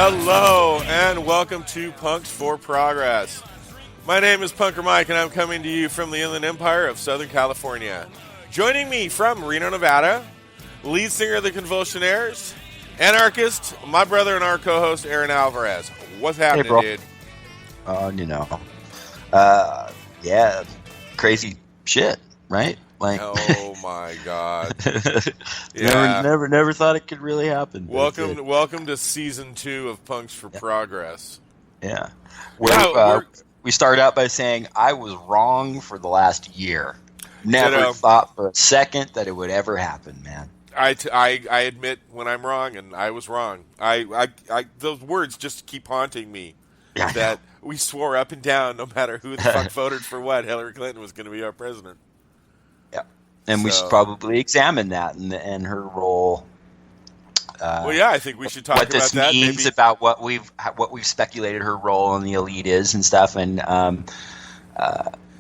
Hello and welcome to Punks for Progress. My name is Punker Mike and I'm coming to you from the Inland Empire of Southern California. Joining me from Reno, Nevada, lead singer of the Convulsionaires, anarchist, my brother and our co-host Aaron Alvarez. What's happening, dude? Yeah, crazy shit, right? Like, oh my god! Yeah. Never thought it could really happen. Welcome to season 2 of Punks for Progress. Yeah, we started out by saying I was wrong for the last year. Never thought for a second that it would ever happen, man. I admit when I'm wrong, and I was wrong. I those words just keep haunting me. Yeah, that we swore up and down, no matter who the fuck voted for what, Hillary Clinton was going to be our president. Yeah, and we should probably examine that and her role. I think we should talk about that. What this means about what we've speculated her role in the elite is and stuff, and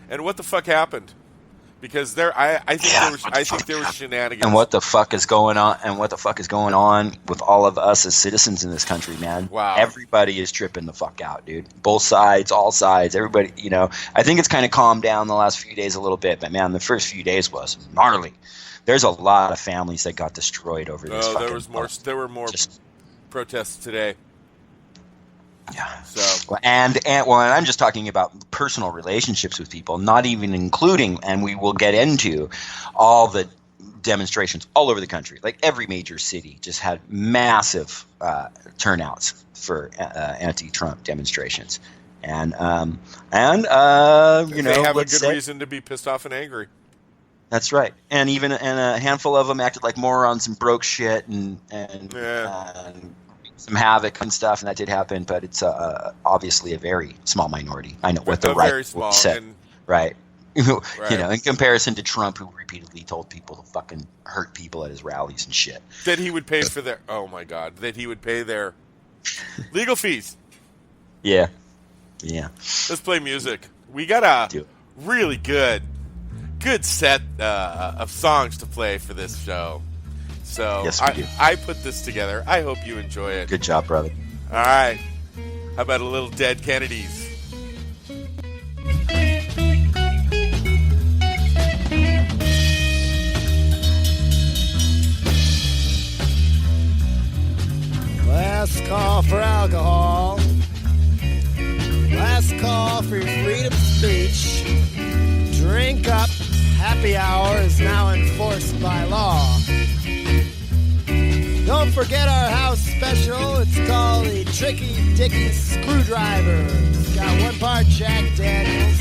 what the fuck happened. Because I think there was shenanigans. And what the fuck is going on? And what the fuck is going on with all of us as citizens in this country, man? Wow. Everybody is tripping the fuck out, dude. Both sides, all sides, everybody. You know, I think it's kind of calmed down the last few days a little bit, but man, the first few days was gnarly. There's a lot of families that got destroyed over this. There were more protests today. Yeah. So and I'm just talking about personal relationships with people, not even including, and we will get into all the demonstrations all over the country. Like every major city just had massive turnouts for anti-Trump demonstrations, and they have a good reason to be pissed off and angry. That's right, and a handful of them acted like morons and broke shit and some havoc and stuff, and that did happen, but it's obviously a very small minority. I know what the right said, right? You know, in comparison to Trump, who repeatedly told people to fucking hurt people at his rallies and shit. That he would pay for their that he would pay their legal fees. Yeah. Let's play music. We got a really good set of songs to play for this show. So yes, I put this together. I hope you enjoy it. Good job, brother. All right. How about a little Dead Kennedys? Last call for alcohol. Last call for your freedom of speech. Drink up. Happy hour is now enforced by law. Don't forget our house special. It's called the Tricky Dicky Screwdriver. It's got 1 part Jack Daniels,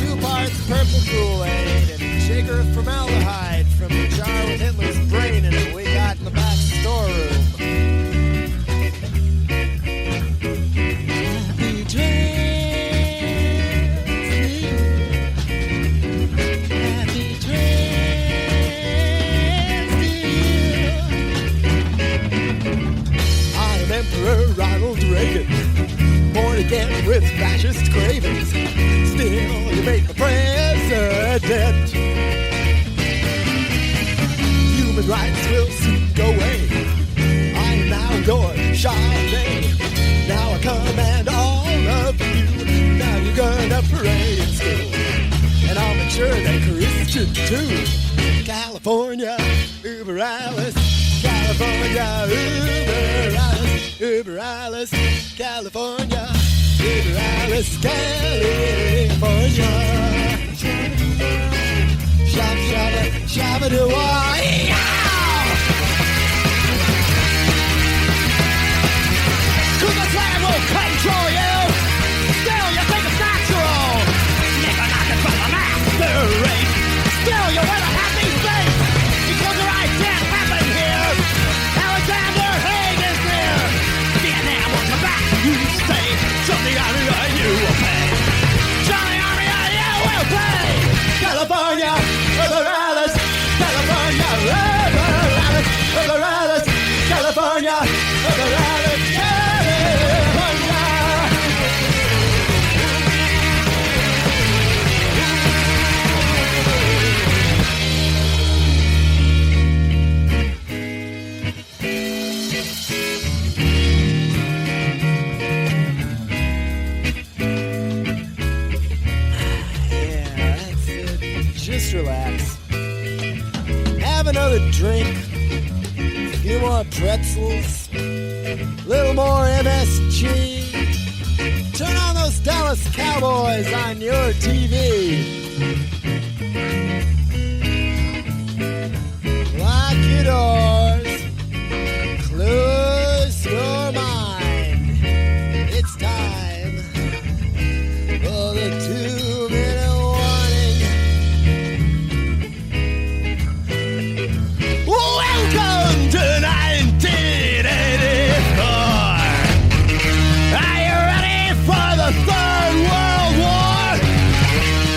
2 parts purple Kool-Aid, and a jigger of formaldehyde from the jar with Hitler's brain in it we got in the back storeroom. Ronald Reagan, born again with fascist cravings. Still, you make me president. Human rights will soon go away. I am now your Charlemagne. Now I command all of you. Now you're gonna parade in school, and I'll make sure they're Christian too. California, Uber Alice. California, Uber Alice, Uber Alice, California, Uber Alice, California. Shabba, shabba, shabba, doo-wah, Kuma's land will control you. Still, you think it's natural. Never knocking from the master race. Still, you wear a happy face. Because your eyes can't happen here. Alexander Haig is near. Vietnam will come back. You stay. Johnny Army, you will pay. Johnny Army, you will pay. California, Uber Alice. California, Uber A few more pretzels, little more MSG. Turn on those Dallas Cowboys on your TV. Lock your doors, close your mind. It's time for the 2-minute warning. Welcome to 1984. Are you ready for the Third World War?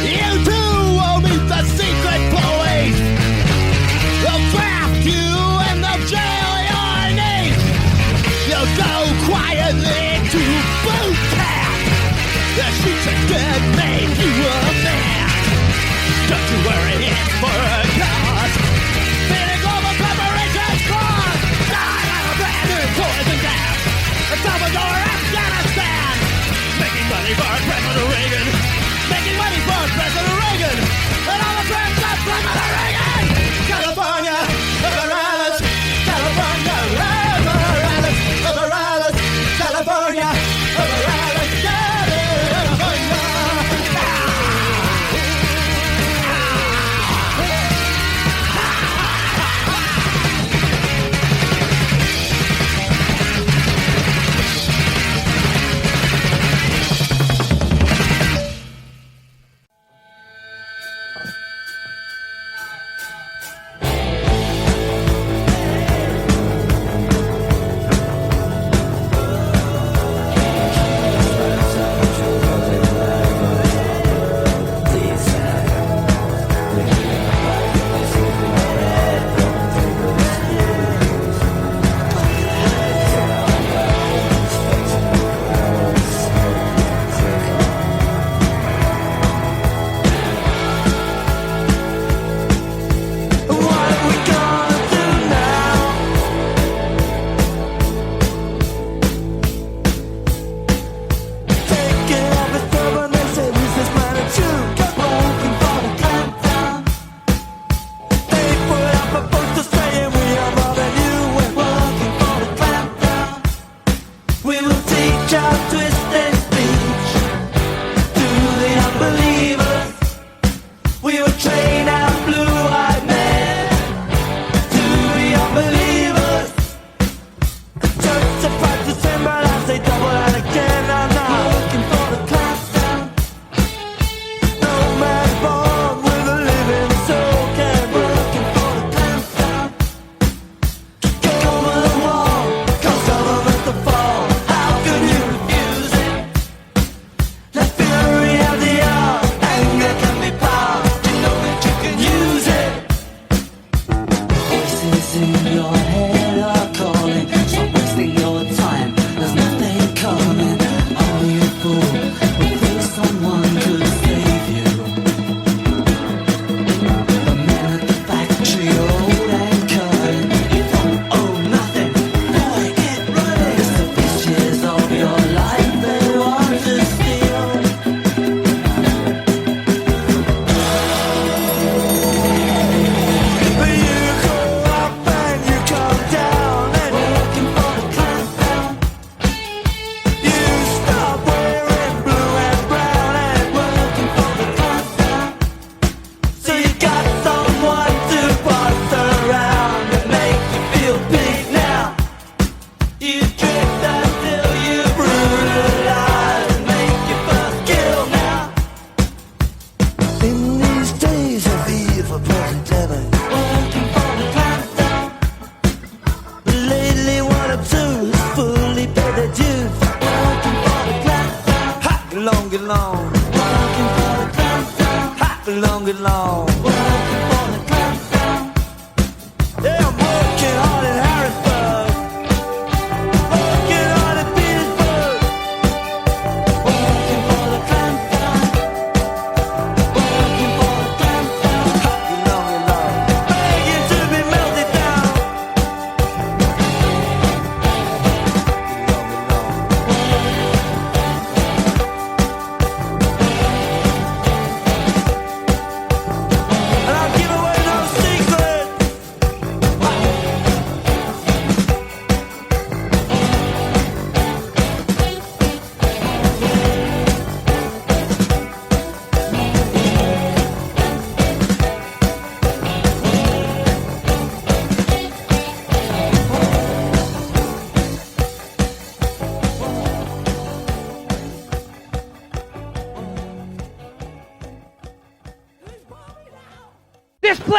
You too will meet the secret police. They'll draft you and they'll jail your niece. You'll go quietly to boot camp. They'll shoot you dead, make you a man. Don't you worry, it's for a cause. Feeding global corporations cause. Die on a brand new poison gas. A Salvador, Afghanistan. Making money for President Reagan. Making money for President Reagan. And all the friends of President Reagan. California, Alvarez. California, Alvarez. Alvarez. California, Alvarez.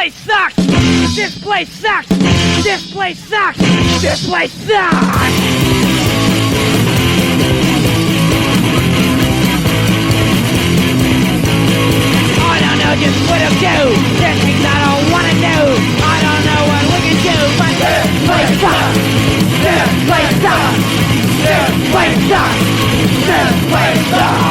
place sucks! This place sucks! This place sucks! This place sucks! I don't know just what to do. There's things I don't wanna do. I don't know what we can do, but this place sucks. This place sucks. This place sucks. This place sucks.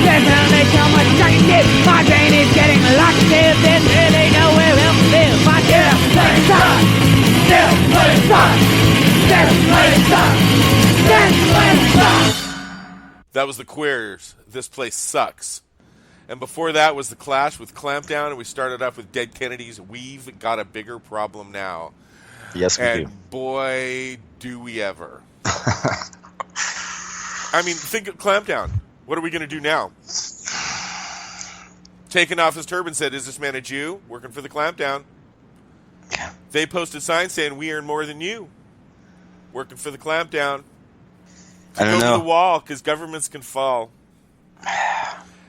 There's only so much I can give. My brain is getting locked in. There's really nowhere else to live. My this place sucks. This place sucks. This place sucks. This place sucks. That was the Queers. This place sucks. And before that was the Clash with Clampdown, and we started off with Dead Kennedys. We've got a bigger problem now. Yes, we do. And boy, do we ever. I mean, think of Clampdown. What are we going to do now? Taking off his turban said, "Is this man a Jew?" Working for the Clampdown. Yeah. They posted signs saying, "We earn more than you." Working for the Clampdown. I don't Go know. to the wall because governments can fall.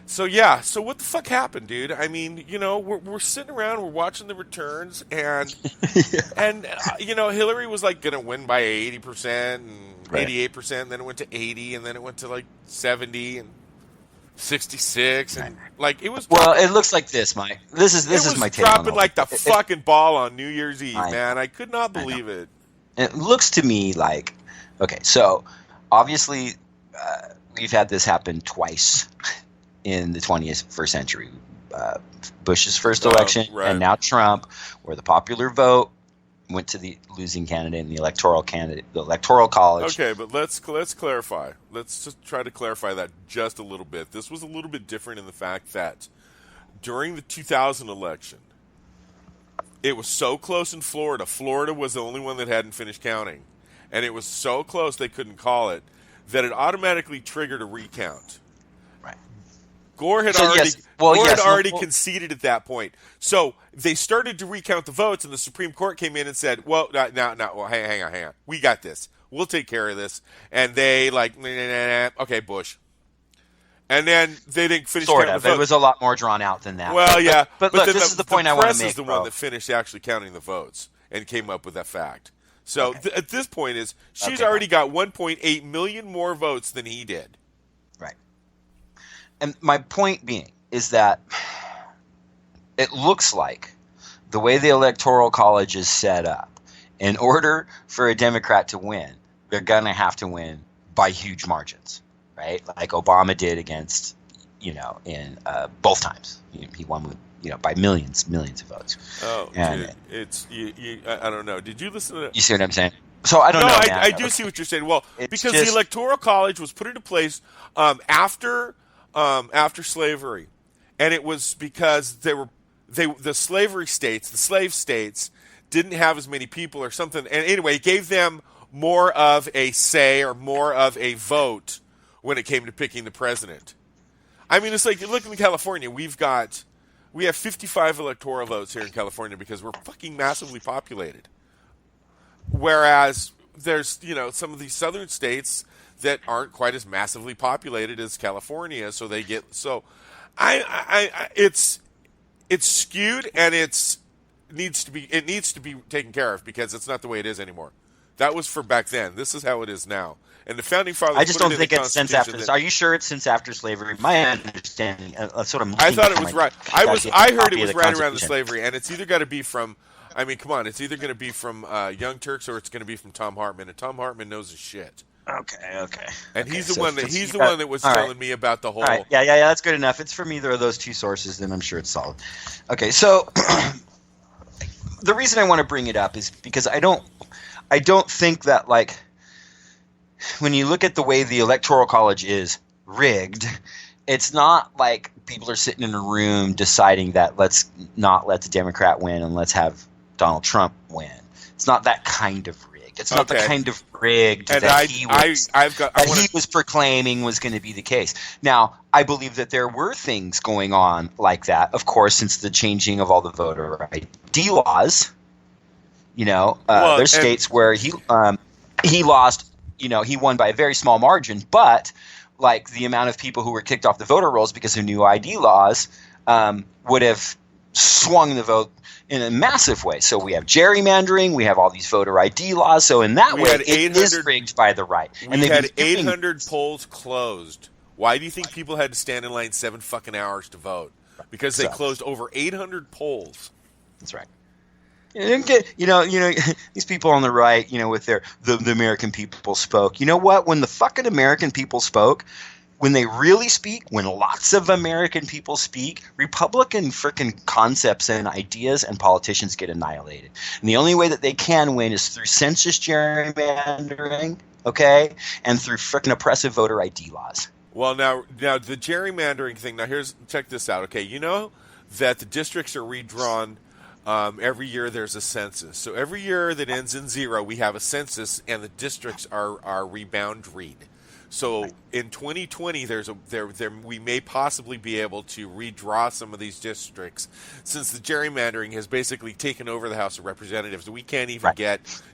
So yeah, so what the fuck happened, dude? I mean, you know, we're sitting around, we're watching the returns, and you know, Hillary was like gonna win by 80% and 88%, and then it went to 80, and then it went to like 70 and 66, and like it was. Well, it looks like this, Mike. This is my take on dropping all like the this. fucking ball on New Year's Eve, I man. I could not believe it. It looks to me like, okay, so obviously we've had this happen twice in the 21st century. Bush's first election right. and now Trump, where the popular vote went to the losing candidate and the electoral college. Okay, but let's clarify. Let's just try to clarify that just a little bit. This was a little bit different in the fact that during the 2000 election, it was so close in Florida. Florida was the only one that hadn't finished counting. And it was so close they couldn't call it that it automatically triggered a recount. Right. Gore had already conceded at that point. So they started to recount the votes, and the Supreme Court came in and said, well, hang on. We got this. We'll take care of this. And they okay, Bush. And then they didn't finish counting the votes. It was a lot more drawn out than that. Well, yeah. But look, this is the point I want to make, The press is the one that finished actually counting the votes and came up with that fact. So at this point she's already got 1.8 million more votes than he did. Right. And my point being is that it looks like the way the Electoral College is set up, in order for a Democrat to win, they're going to have to win by huge margins, right? Like Obama did against, in both times. He won with, by millions of votes. Oh, and dude, it's I don't know. Did you listen to that? You see what I'm saying? So I don't know. I do see what you're saying. Well, because the Electoral College was put into place after slavery, and it was because the slavery states, the slave states, didn't have as many people or something. And anyway, it gave them more of a say or more of a vote when it came to picking the president. I mean, it's like, look in California. We have 55 electoral votes here in California because we're fucking massively populated. Whereas there's, some of these southern states that aren't quite as massively populated as California, so they get it's skewed, and it needs to be taken care of because it's not the way it is anymore. That was for back then. This is how it is now. And the founding fathers. I just don't think it's since after. Are you sure it's since after slavery? My understanding, sort of. I thought it was right. I heard it was right around the slavery, and it's either got to be from. I mean, come on, it's either going to be from Young Turks or it's going to be from Tom Hartman, and Tom Hartman knows his shit. Okay. And he's the one that was telling me about the whole. All right. Yeah, that's good enough. It's from either of those two sources, then I'm sure it's solid. Okay, so the reason I want to bring it up is because I don't think that, like, when you look at the way the Electoral College is rigged, it's not like people are sitting in a room deciding that let's not let the Democrat win and let's have Donald Trump win. It's not that kind of rigged. It's not the kind of rigged that he was proclaiming was going to be the case. Now, I believe that there were things going on like that, of course, since the changing of all the voter ID laws. There's states where he lost. He won by a very small margin, but like the amount of people who were kicked off the voter rolls because of new ID laws would have swung the vote in a massive way. So we have gerrymandering, we have all these voter ID laws. So in that way, it is rigged by the right. And they had 800 polls closed. Why do you think people had to stand in line 7 fucking hours to vote? Because they closed over 800 polls. That's right. These people on the right, with the American people spoke. You know what? When the fucking American people spoke, when they really speak, when lots of American people speak, Republican frickin' concepts and ideas and politicians get annihilated. And the only way that they can win is through census gerrymandering, okay, and through frickin' oppressive voter ID laws. Well, now the gerrymandering thing. Now check this out. Okay, you know that the districts are redrawn. Every year there's a census. So every year that ends in 0, we have a census, and the districts are reboundaried. So in 2020, we may possibly be able to redraw some of these districts, since the gerrymandering has basically taken over the House of Representatives. We can't even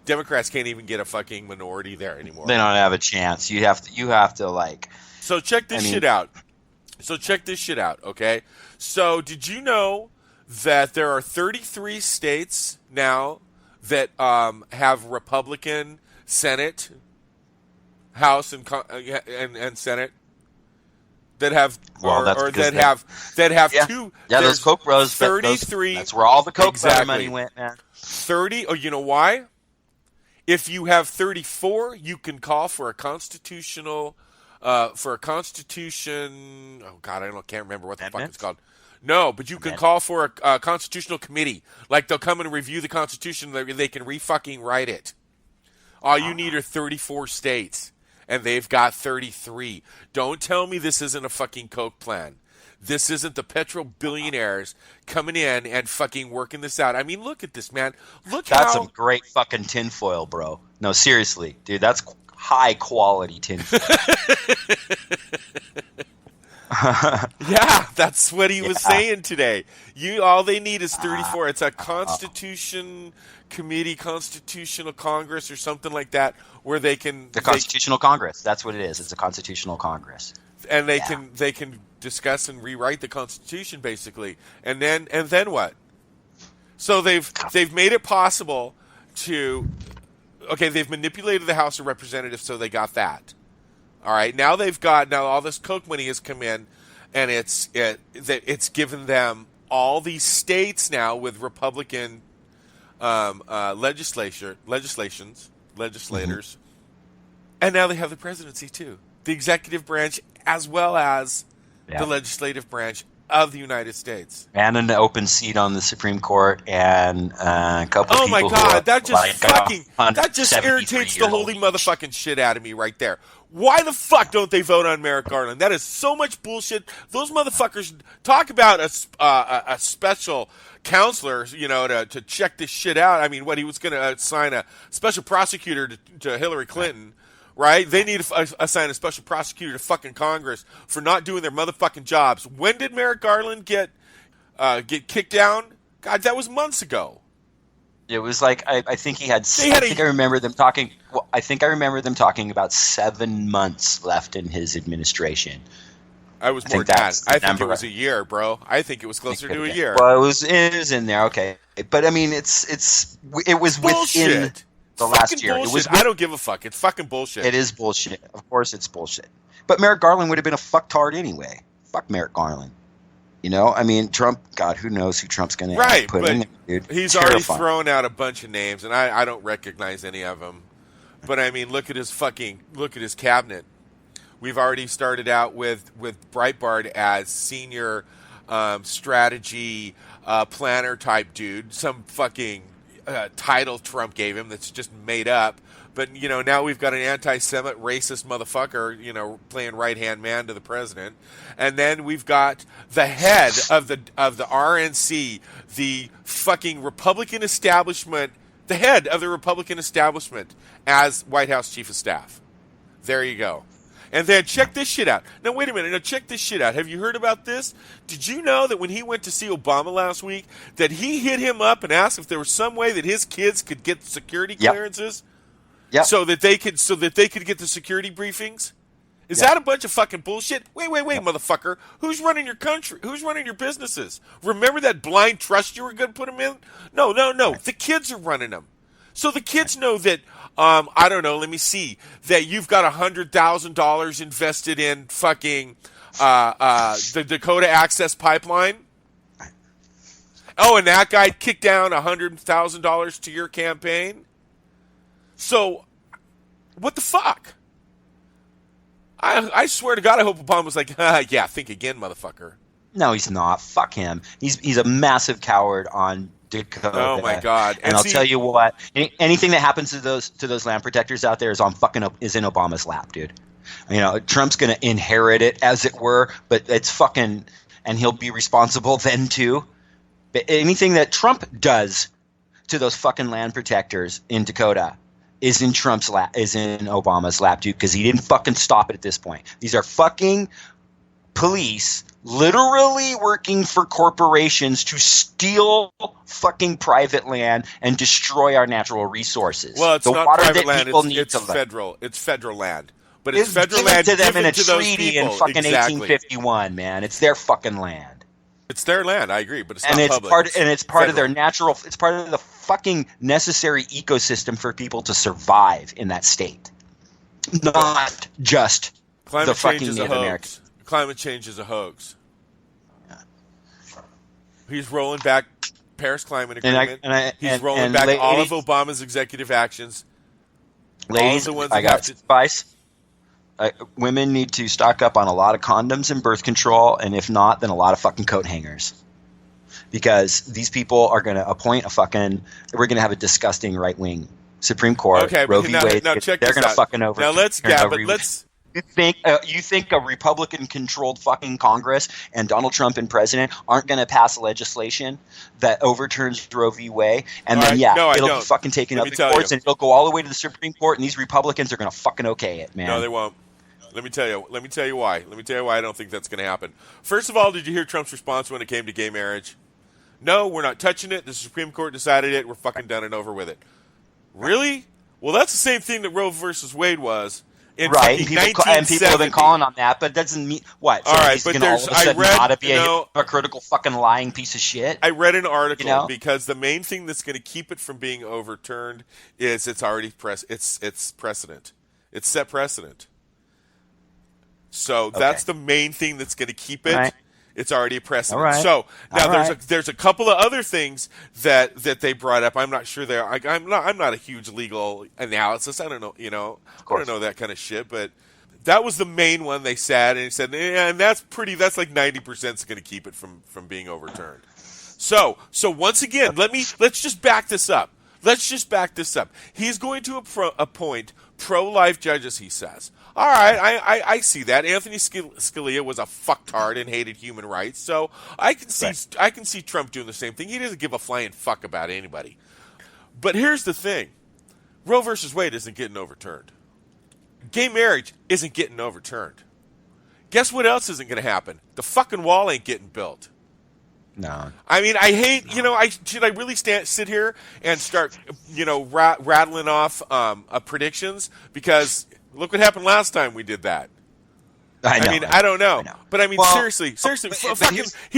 Democrats can't even get a fucking minority there anymore. They don't have a chance. You have to like. So check this shit out. Okay. So did you know that there are 33 states now that have Republican Senate, House, and Senate that have two. Yeah, those Koch bros. 33. That's where all the Koch brother money went, man. 30. Oh, you know why? If you have 34, you can call for a constitutional. Oh God, can't remember what the fuck it's called. No, but you can call for a constitutional committee. Like, they'll come and review the Constitution. They can re-fucking write it. All you need are 34 states, and they've got 33. Don't tell me this isn't a fucking Koch plan. This isn't the petro-billionaires coming in and fucking working this out. I mean, look at this, man. That's some great fucking tinfoil, bro. No, seriously, dude, that's high-quality tinfoil. Yeah, that's what he was saying today. All they need is 34. It's a Constitution Committee, Constitutional Congress, or something like that, where they can. The Constitutional Congress. That's what it is. It's a Constitutional Congress, and they can discuss and rewrite the Constitution, basically. And then what? So they've made it possible to. Okay, they've manipulated the House of Representatives, so they got that. All right, now all this Koch money has come in, and it's given them all these states now with Republican legislators, and now they have the presidency too, the executive branch as well as the legislative branch of the United States, and an open seat on the Supreme Court, and a couple. Oh of people my God, that just just irritates the holy motherfucking shit out of me right there. Why the fuck don't they vote on Merrick Garland? That is so much bullshit. Those motherfuckers talk about a special counselor, to check this shit out. I mean, he was going to assign a special prosecutor to Hillary Clinton, right? They need to assign a special prosecutor to fucking Congress for not doing their motherfucking jobs. When did Merrick Garland get kicked down? God, that was months ago. It was like I think he had. I remember them talking. Well, I think I remember them talking about 7 months left in his administration. I was more than that. I think it was a year, bro. I think it was closer to a year. Well, it was in there, okay. But I mean, it was bullshit. Within the last year. Bullshit. It was. I don't give a fuck. It's fucking bullshit. It is bullshit. Of course, it's bullshit. But Merrick Garland would have been a fucktard anyway. Fuck Merrick Garland. I mean, Trump. God, who knows who Trump's going to put in there, dude. He's already thrown out a bunch of names, and I don't recognize any of them. But I mean, look at his cabinet. We've already started out with Breitbart as senior strategy planner type dude. Some fucking title Trump gave him that's just made up. But, now we've got an anti-Semite racist motherfucker, playing right-hand man to the president. And then we've got the head of the RNC, the fucking Republican establishment, the head of the Republican establishment as White House Chief of Staff. There you go. And then check this shit out. Now, wait a minute. Now, check this shit out. Have you heard about this? Did you know that when he went to see Obama last week, that he hit him up and asked if there was some way that his kids could get security clearances? Yep. So that they could get the security briefings? Is that a bunch of fucking bullshit? Wait, motherfucker. Who's running your country? Who's running your businesses? Remember that blind trust you were going to put them in? No. The kids are running them. So the kids know that, I don't know, let me see, that you've got $100,000 invested in fucking the Dakota Access Pipeline. Oh, and that guy kicked down $100,000 to your campaign? So, what the fuck? I swear to God, I hope Obama was like, yeah, think again, motherfucker. No, he's not. Fuck him. He's a massive coward on Dakota. Oh my God! And I'll tell you what, anything that happens to those land protectors out there is in Obama's lap, dude. You know, Trump's gonna inherit it, as it were, but it's fucking, and he'll be responsible then too. But anything that Trump does to those fucking land protectors in Dakota is in Obama's lap, dude, because he didn't fucking stop it at this point. These are fucking police literally working for corporations to steal fucking private land and destroy our natural resources. Well, it's the not water private that land. people It's need federal. It's federal land. But it's federal given land to them in a to those treaty in people. fucking Exactly. 1851, man. It's their fucking land. It's their land. I agree, but it's And not it's public. it's part of their natural. It's part of the fucking necessary ecosystem for people to survive in that state, not just Climate the change fucking is a Native hoax. Americans. Climate change is a hoax. He's rolling back Paris Climate Agreement. He's rolling back all of Obama's executive actions. Ladies, all of the ones I that got have to- advice. Women need to stock up on a lot of condoms and birth control, and if not, then a lot of fucking coat hangers. Because these people are going to appoint we're going to have a disgusting right-wing Supreme Court. Okay, Roe but v. now Wade, check they're this going to out. fucking over. Now let's You think a Republican-controlled fucking Congress and Donald Trump and president aren't going to pass legislation that overturns Roe v. Wade, and then it'll be fucking taken up in courts, and it'll go all the way to the Supreme Court, and these Republicans are going to fucking okay it, man. No, they won't. Let me tell you why. Let me tell you why I don't think that's going to happen. First of all, did you hear Trump's response when it came to gay marriage? No, we're not touching it. The Supreme Court decided it. We're fucking done and over with it. Really? Well, that's the same thing that Roe versus Wade was. Right, and people have been calling on that, but it doesn't mean what. So all right, he's but gonna all of a sudden not be a hypocritical fucking lying piece of shit. I read an article because the main thing that's going to keep it from being overturned is it's precedent. It's set precedent. So that's the main thing that's going to keep it. Right. It's already a precedent. Right. So now there's a couple of other things that they brought up. I'm not sure I'm not a huge legal analysis. I don't know, I don't know that kind of shit, but that was the main one they said, and he said, and that's like 90% is going to keep it from being overturned. So once again, let's just back this up. He's going to appoint pro-life judges, he says. All right, I see that. Anthony Scalia was a fucktard and hated human rights, so I can see Trump doing the same thing. He doesn't give a flying fuck about anybody. But here's the thing. Roe versus Wade isn't getting overturned. Gay marriage isn't getting overturned. Guess what else isn't going to happen? The fucking wall ain't getting built. No. I mean, I hate, should I really sit here and start, rattling off predictions? Because look what happened last time we did that. I don't know. But I mean, seriously. He's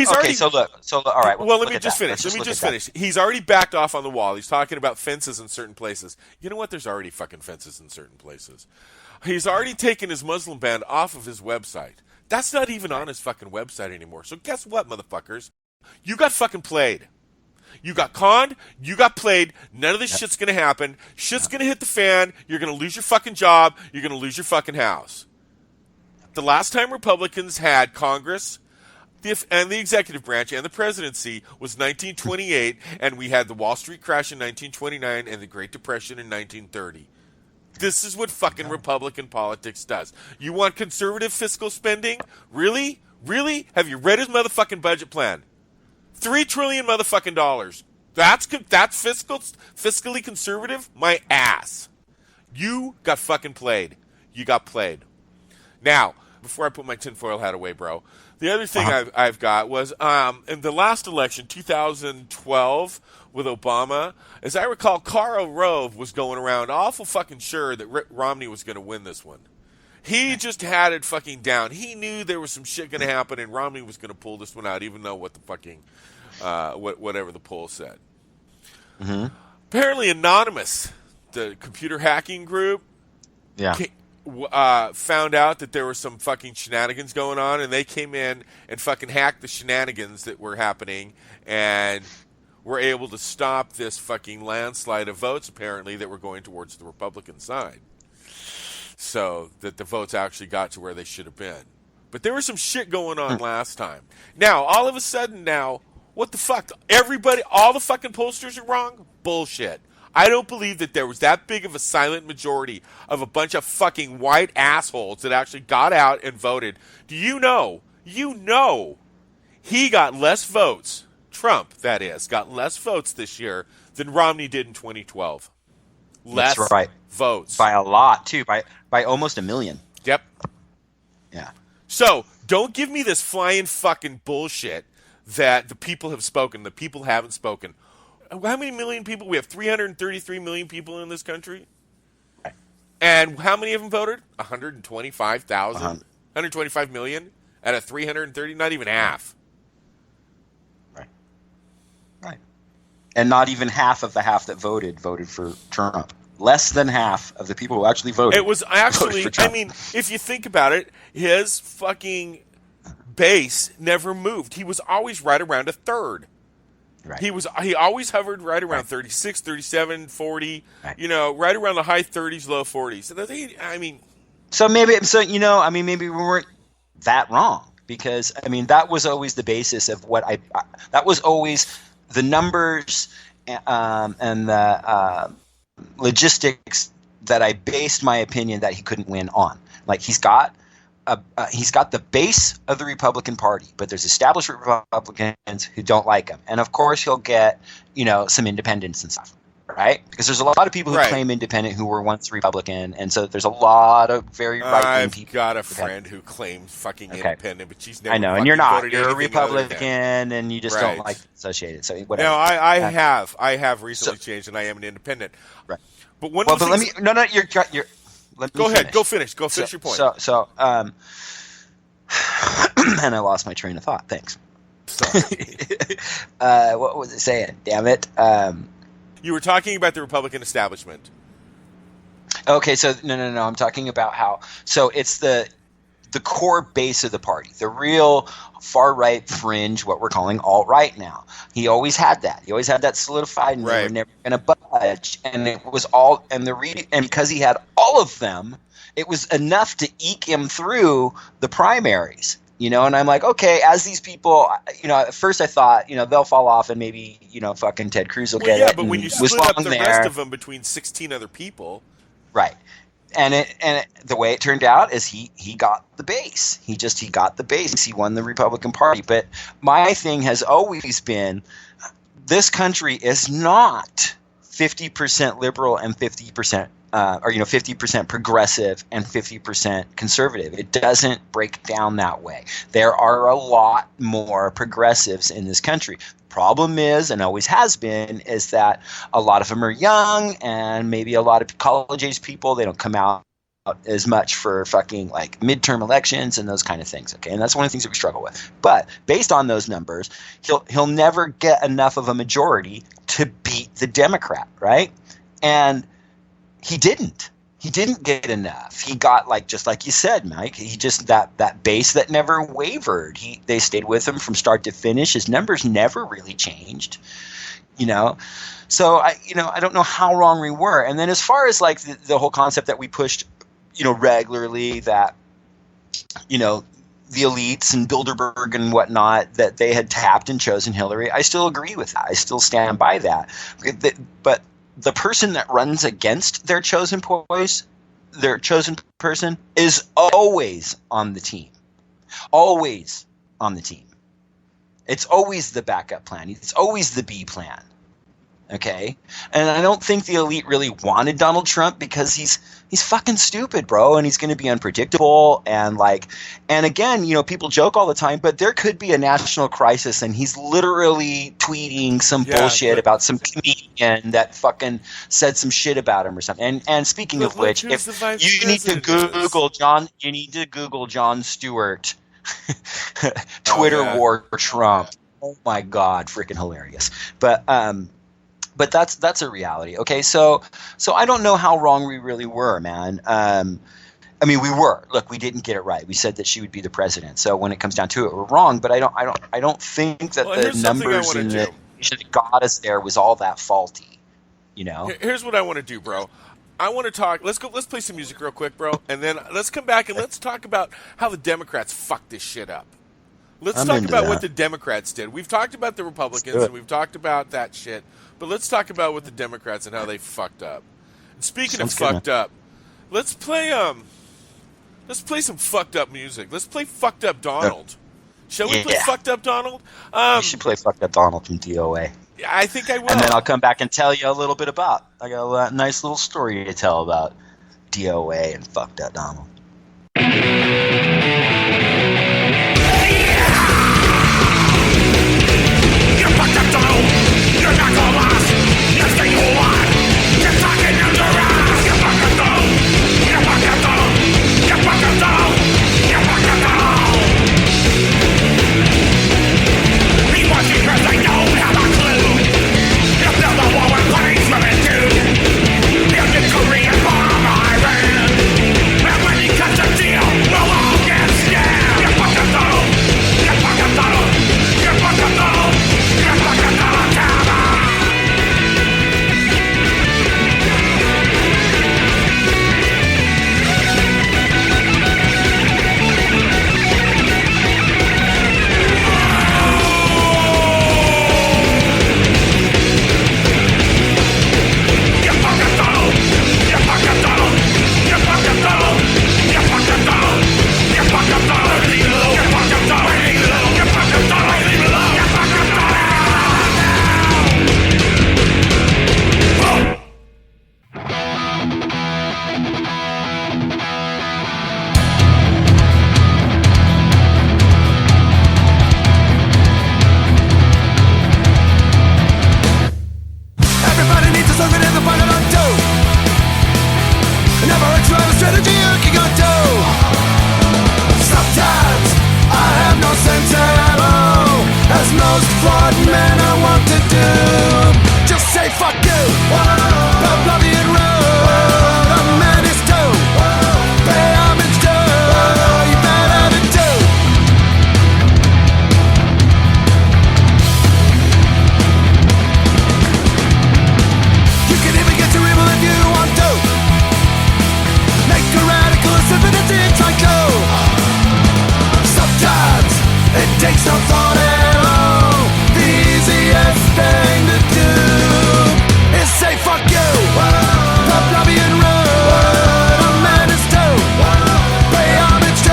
already. So look, all right. Well, let me just finish. He's already backed off on the wall. He's talking about fences in certain places. You know what? There's already fucking fences in certain places. He's already taken his Muslim ban off of his website. That's not even on his fucking website anymore. So guess what, motherfuckers? You got fucking played. You got conned. You got played. None of this shit's going to happen. Shit's going to hit the fan. You're going to lose your fucking job. You're going to lose your fucking house. The last time Republicans had Congress and the executive branch and the presidency was 1928, and we had the Wall Street crash in 1929 and the Great Depression in 1930. This is what fucking Republican politics does. You want conservative fiscal spending? Really? Really? Have you read his motherfucking budget plan? $3 trillion motherfucking dollars. That's fiscally conservative? My ass. You got fucking played. You got played. Now, before I put my tinfoil hat away, bro, the other thing Uh-huh. I've got was in the last election, 2012, with Obama, as I recall, Karl Rove was going around awful fucking sure that Romney was going to win this one. He just had it fucking down. He knew there was some shit going to happen, and Romney was going to pull this one out, even though what the fucking whatever the poll said. Mm-hmm. Apparently, Anonymous, the computer hacking group, Yeah. found out that there were some fucking shenanigans going on, and they came in and fucking hacked the shenanigans that were happening, and were able to stop this fucking landslide of votes, apparently, that were going towards the Republican side. So that the votes actually got to where they should have been. But there was some shit going on last time. Now, all of a sudden now, what the fuck? Everybody, all the fucking pollsters are wrong? Bullshit. I don't believe that there was that big of a silent majority of a bunch of fucking white assholes that actually got out and voted. Do you know, he got less votes, Trump, that is, got less votes this year than Romney did in 2012. Less That's right. votes. By a lot, too. By almost 1 million. Yep. Yeah. So, don't give me this flying fucking bullshit that the people have spoken. The people haven't spoken. How many million people? We have 333 million people in this country. Right. And how many of them voted? 125,000? 125 million out of 330? Not even half. Right. And not even half of the half that voted for Trump. Less than half of the people who actually voted. It was actually, for Trump. I mean, if you think about it, his fucking base never moved. He was always right around a third. Right. He always hovered right around 36, 37, 40, right around the high 30s, low 40s. So maybe we weren't that wrong, because that was always the basis of what that was always the numbers and the logistics that I based my opinion that he couldn't win on. Like, he's got the base of the Republican Party, but there's established Republicans who don't like him, and of course he'll get some independents and stuff, right? Because there's a lot of people who claim independent who were once Republican, and so there's a lot of very right-wing people. I've got a friend who claims fucking independent, but she's never. I know, and you're not. You're a Republican, and you just don't like associated. So whatever. No, I have recently changed, and I am an independent. Right. But one. Well, but let me. No, you're. Go ahead. Go finish. Go finish your point. And I lost my train of thought. Thanks. What was it saying? Damn it. You were talking about the Republican establishment. Okay, so no. I'm talking about how. So it's the core base of the party, the real far right fringe, what we're calling alt right now. He always had that. He always had that solidified, and they were never going to budge. And it was all, and because he had all of them, it was enough to eke him through the primaries. And I'm like, okay, as these people, at first I thought, they'll fall off, and maybe, fucking Ted Cruz will get it. Yeah, but when you split up the rest of them between 16 other people, right. And the way it turned out is he got the base. He got the base. He won the Republican Party. But my thing has always been, this country is not 50% liberal and 50% 50% progressive and 50% conservative. It doesn't break down that way. There are a lot more progressives in this country. Problem is, and always has been, is that a lot of them are young, and maybe a lot of college-age people, they don't come out as much for fucking like midterm elections and those kind of things. Okay, and that's one of the things that we struggle with. But based on those numbers, he'll never get enough of a majority to beat the Democrat, right? And he didn't. He didn't get enough. He got, like, just like you said, Mike, he just that base that never wavered. They stayed with him from start to finish. His numbers never really changed, So I don't know how wrong we were. And then as far as like the whole concept that we pushed, regularly, that the elites and Bilderberg and whatnot, that they had tapped and chosen Hillary, I still agree with that. I still stand by that. But the person that runs against their chosen person is always on the team. Always on the team. It's always the backup plan. It's always the B plan. Okay, and I don't think the elite really wanted Donald Trump because he's fucking stupid, bro, and he's going to be unpredictable and again, people joke all the time, but there could be a national crisis, and he's literally tweeting some bullshit about some comedian that fucking said some shit about him or something. And speaking of which, if you need to Google John Stewart Twitter war Trump. Oh my God, freaking hilarious. But that's a reality. Okay, so I don't know how wrong we really were, man. I mean, we were. Look, we didn't get it right. We said that she would be the president. So when it comes down to it, we're wrong. But I don't think that the numbers in the that got us there was all that faulty. Here's what I want to do, bro. I want to talk. Let's play some music real quick, bro, and then let's come back and let's talk about how the Democrats fucked this shit up. Let's talk about what the Democrats did. We've talked about the Republicans and we've talked about that shit, but let's talk about what the Democrats and how they fucked up. And speaking of fucked up, let's play some fucked up music. Let's play Fucked Up Donald. Shall we play Fucked Up Donald? You should play Fucked Up Donald from D.O.A. I think I will. And then I'll come back and tell you a little bit about. I got a nice little story to tell about D.O.A. and Fucked Up Donald. Takes no thought at all. The easiest thing to do is say fuck you. Pop lobby and run. A man is too. Pay homage to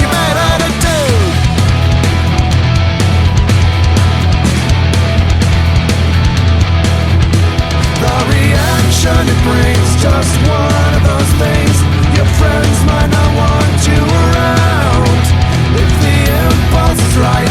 your bad attitude. The reaction it brings, just one of those things. Your friends might not want you around. If the impulse is right,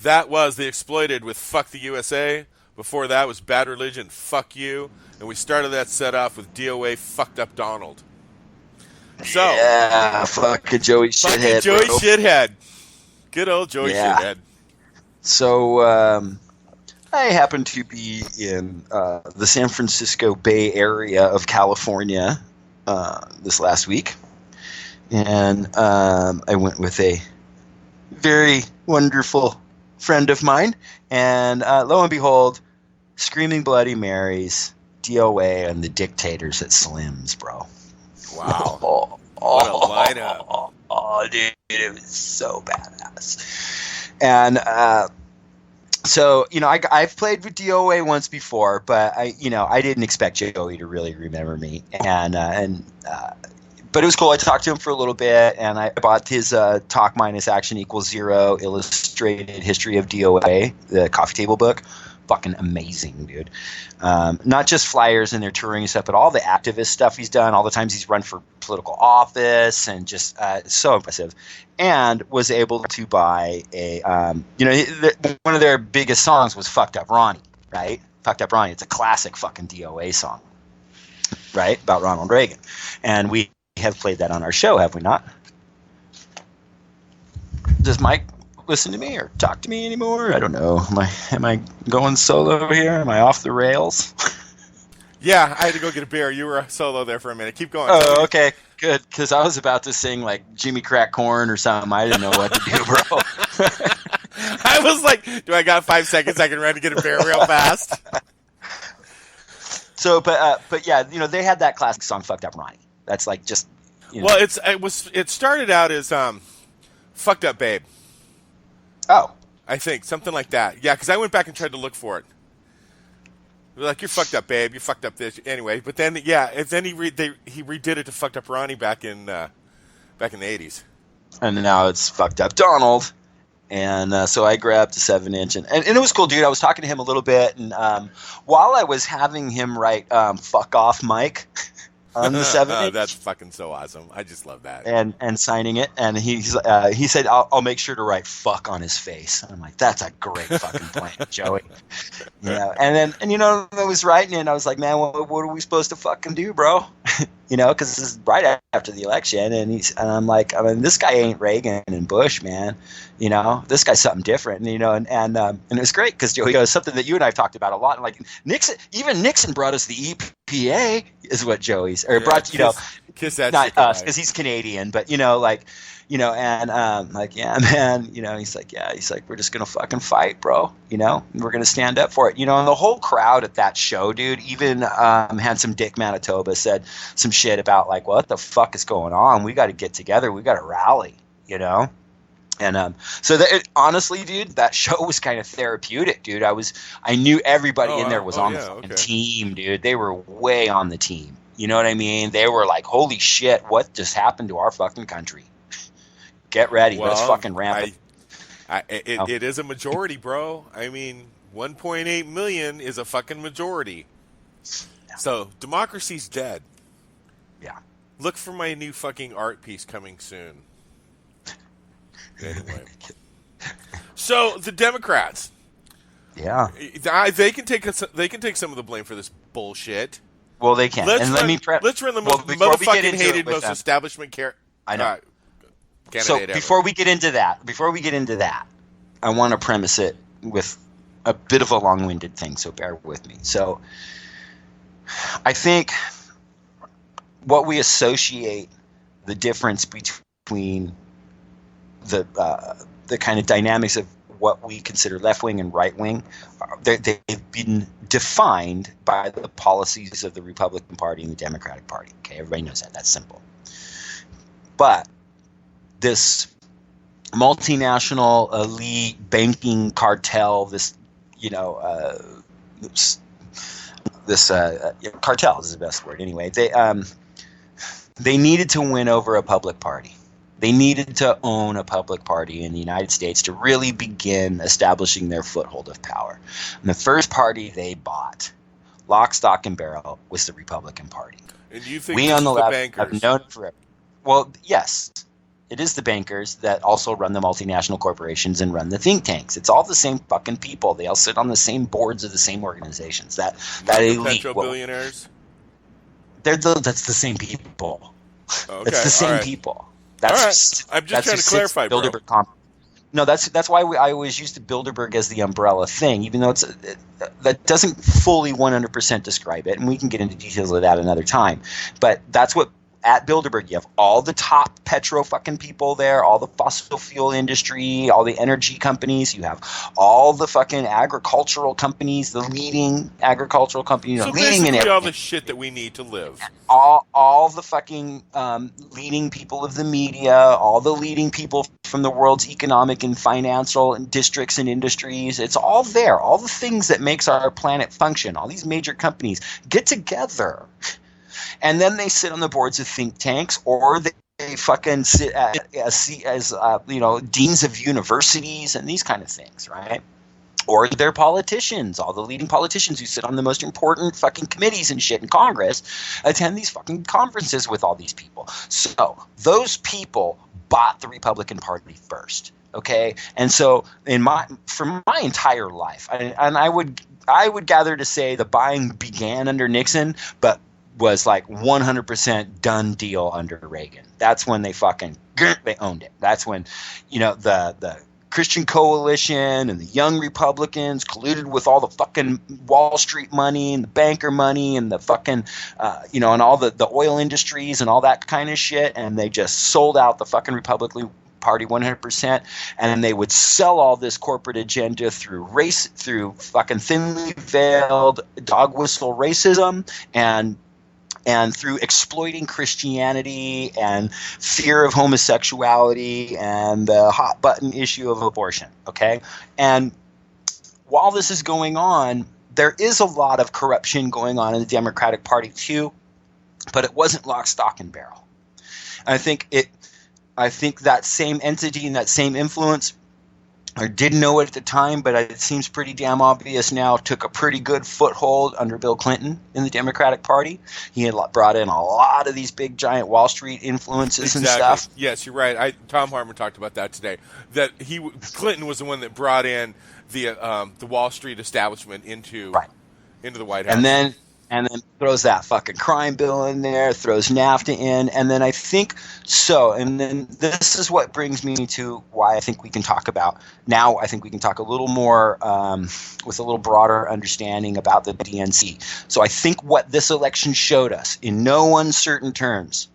That was The Exploited with Fuck the USA. Before that was Bad Religion, Fuck You. And we started that set off with D.O.A. Fucked Up Donald. So, yeah, fucking Joey Shithead. Joey bro. Shithead. Good old Joey Shithead. So, I happen to be in the San Francisco Bay Area of California this last week. And I went with a very wonderful friend of mine. And lo and behold, Screaming Bloody Marys, D.O.A., and the Dictators at Slim's, bro. Wow. What a lineup. Oh, dude, it was so badass. And so, I've played with D.O.A. once before, but I didn't expect Joey to really remember me. But it was cool. I talked to him for a little bit, and I bought his Talk Minus Action Equals Zero Illustrated History of D.O.A., the coffee table book. Fucking amazing, dude. Not just flyers and their touring stuff, but all the activist stuff he's done, all the times he's run for political office, and just so impressive. And was able to buy a, one of their biggest songs was Fucked Up Ronnie, right? Fucked Up Ronnie. It's a classic fucking D.O.A. song, right? About Ronald Reagan. And we have played that on our show, have we not? Does Mike listen to me or talk to me anymore? I don't know. Am I going solo here? Am I off the rails? Yeah, I had to go get a beer. You were solo there for a minute. Keep going. Oh, okay. Good. Because I was about to sing like Jimmy Crack Corn or something. I didn't know what to do, bro. I was like, do I got 5 seconds I can run to get a beer real fast? So, but yeah, they had that classic song, Fucked Up Ronnie. That's like just, Well, it started out as Fucked Up Babe. Oh. I think, something like that. Yeah, because I went back and tried to look for it. They're like, you're fucked up, babe. You fucked up this. Anyway, but then, yeah, and then he redid it to Fucked Up Ronnie back in the 80s. And now it's Fucked Up Donald. And so I grabbed a 7-inch. And it was cool, dude. I was talking to him a little bit. And while I was having him write Fuck Off Mike on the 7-inch. That's fucking so awesome. I just love that. And signing it. And he said, I'll make sure to write fuck on his face. And I'm like, that's a great fucking plan, Joey. And I was writing it and I was like, man, what are we supposed to fucking do, bro? Because this is right after the election. And I'm like, this guy ain't Reagan and Bush, man. This guy's something different. And it was great because Joey goes, something that you and I have talked about a lot. And like Nixon brought us the EPA is what Joey's, or brought, kiss that not shit us because he's Canadian, but like yeah, man, he's like we're just gonna fucking fight, bro, we're gonna stand up for it, and the whole crowd at that show, dude, even Handsome Dick Manitoba said some shit about like, what the fuck is going on? We got to get together, we got to rally, And so honestly, dude, that show was kind of therapeutic, dude. I knew everybody in there was on the fucking team, dude. They were way on the team. You know what I mean? They were like, holy shit, what just happened to our fucking country? Get ready. Let's fucking ramp it. It is a majority, bro. 1.8 million is a fucking majority. Yeah. So democracy's dead. Yeah. Look for my new fucking art piece coming soon. Anyway. So the Democrats. Yeah. They can take some of the blame for this bullshit. Well, they can. Let's run the most motherfucking hated, most establishment I know. So before we get into that, I want to premise it with a bit of a long-winded thing, so bear with me. So I think what we associate the difference between the kind of dynamics of what we consider left-wing and right-wing, they've been defined by the policies of the Republican Party and the Democratic Party. Okay, everybody knows that. That's simple. But this multinational elite banking cartel, this cartel is the best word anyway. They needed to win over a public party. They needed to own a public party in the United States to really begin establishing their foothold of power. And the first party they bought, lock, stock, and barrel, was the Republican Party. And you think we on the left bankers have known it forever. Well, yes. It is the bankers that also run the multinational corporations and run the think tanks. It's all the same fucking people. They all sit on the same boards of the same organizations. That elite. Potential billionaires. That's the same people. Okay, it's the same right. people. All right. I'm just trying to clarify, bro. No, that's why I always used the Bilderberg as the umbrella thing, even though that doesn't fully 100% describe it, and we can get into details of that another time. But that's what at Bilderberg you have all the top petro fucking people there, all the fossil fuel industry, all the energy companies. You have all the fucking agricultural companies, the leading agricultural companies, so leading in everything. All the shit that we need to live. All the fucking leading people of the media, all the leading people from the world's economic and financial and districts and industries. It's all there. All the things that makes our planet function. All these major companies get together, and then they sit on the boards of think tanks, or they fucking sit as deans of universities and these kind of things, right? Or they're politicians. All the leading politicians who sit on the most important fucking committees and shit in Congress attend these fucking conferences with all these people. So those people bought the Republican Party first, okay? And so for my entire life, I would gather to say the buying began under Nixon, but was like 100% done deal under Reagan. That's when they owned it. That's when, the Christian Coalition and the Young Republicans colluded with all the fucking Wall Street money and the banker money and the fucking, and all the oil industries and all that kind of shit. And they just sold out the fucking Republican Party 100%. And then they would sell all this corporate agenda through fucking thinly veiled dog whistle racism and through exploiting Christianity and fear of homosexuality and the hot button issue of abortion, okay? And while this is going on, there is a lot of corruption going on in the Democratic Party too, but it wasn't lock, stock, and barrel. And I think that same entity and that same influence, I didn't know it at the time, but it seems pretty damn obvious now, took a pretty good foothold under Bill Clinton in the Democratic Party. He had brought in a lot of these big, giant Wall Street influences and stuff. Yes, you're right. Tom Harmon talked about that today. That Clinton was the one that brought in the Wall Street establishment into the White House. And then throws that fucking crime bill in there, throws NAFTA in, and then I think so. And then this is what brings me to why I think we can talk about now. I think we can talk a little more with a little broader understanding about the DNC. So I think what this election showed us, in no uncertain terms,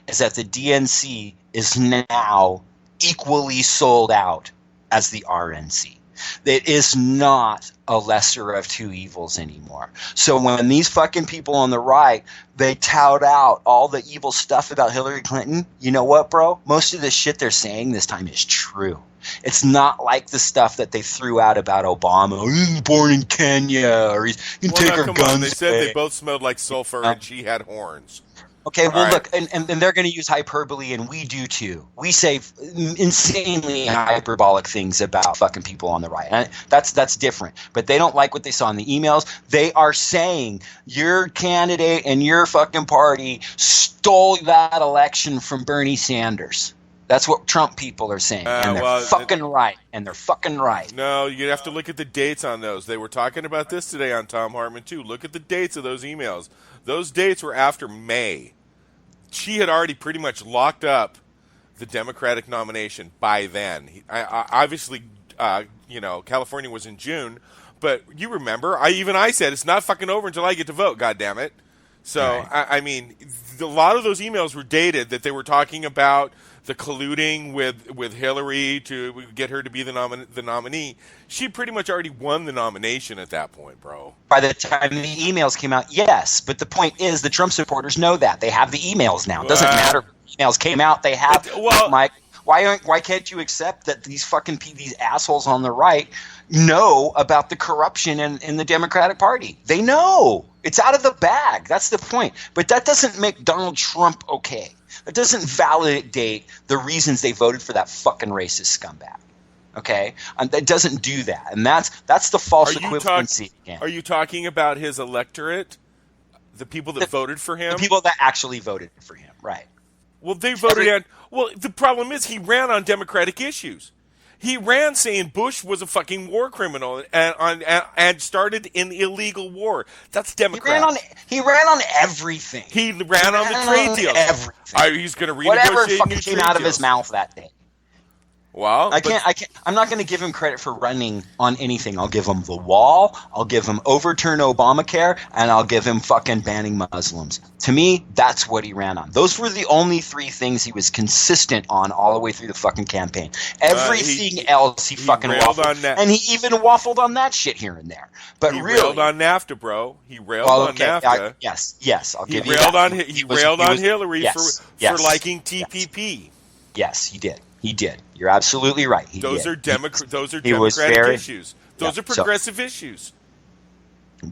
is that the DNC is now equally sold out as the RNC. It is not a lesser of two evils anymore. So when these fucking people on the right, they tout out all the evil stuff about Hillary Clinton, you know what, bro? Most of the shit they're saying this time is true. It's not like the stuff that they threw out about Obama. Oh, he was born in Kenya, or he can take our guns. They said they both smelled like sulfur and she had horns. Okay, well, look, and they're going to use hyperbole, and we do too. We say insanely hyperbolic things about fucking people on the right. And that's different. But they don't like what they saw in the emails. They are saying your candidate and your fucking party stole that election from Bernie Sanders. That's what Trump people are saying. And they're fucking right. And they're fucking right. No, you have to look at the dates on those. They were talking about this today on Tom Harmon, too. Look at the dates of those emails. Those dates were after May. She had already pretty much locked up the Democratic nomination by then. Obviously, California was in June, but you remember, I said it's not fucking over until I get to vote, goddammit. So, right. A lot of those emails were dated that they were talking about the colluding with Hillary to get her to be the nominee. She pretty much already won the nomination at that point, bro. By the time the emails came out, yes. But the point is the Trump supporters know that. They have the emails now. It doesn't matter if the emails came out. They have Mike. Why can't you accept that these assholes on the right know about the corruption in the Democratic Party? They know. It's out of the bag. That's the point. But that doesn't make Donald Trump okay. That doesn't validate the reasons they voted for that fucking racist scumbag. Okay? That doesn't do that. And that's the false equivalency again. Are you talking about his electorate? The people that voted for him? The people that actually voted for him, right. Well, they voted in. Well, the problem is he ran on Democratic issues. He ran saying Bush was a fucking war criminal and started an illegal war. That's Democrat. He ran on everything. He ran on the trade deal. Everything. He's going to renegotiate whatever new fucking trade came out of deals. his mouth that day. Well, I'm not going to give him credit for running on anything. I'll give him the wall. I'll give him overturn Obamacare, and I'll give him fucking banning Muslims. To me, that's what he ran on. Those were the only three things he was consistent on all the way through the fucking campaign. Everything else he fucking waffled on, and he even waffled on that shit here and there. But he really, railed on NAFTA, bro. He railed on NAFTA. Yes, I'll give you that. He railed on Hillary for liking TPP. Yes, he did. He did. You're absolutely right. Those are Democratic issues. Those are progressive issues.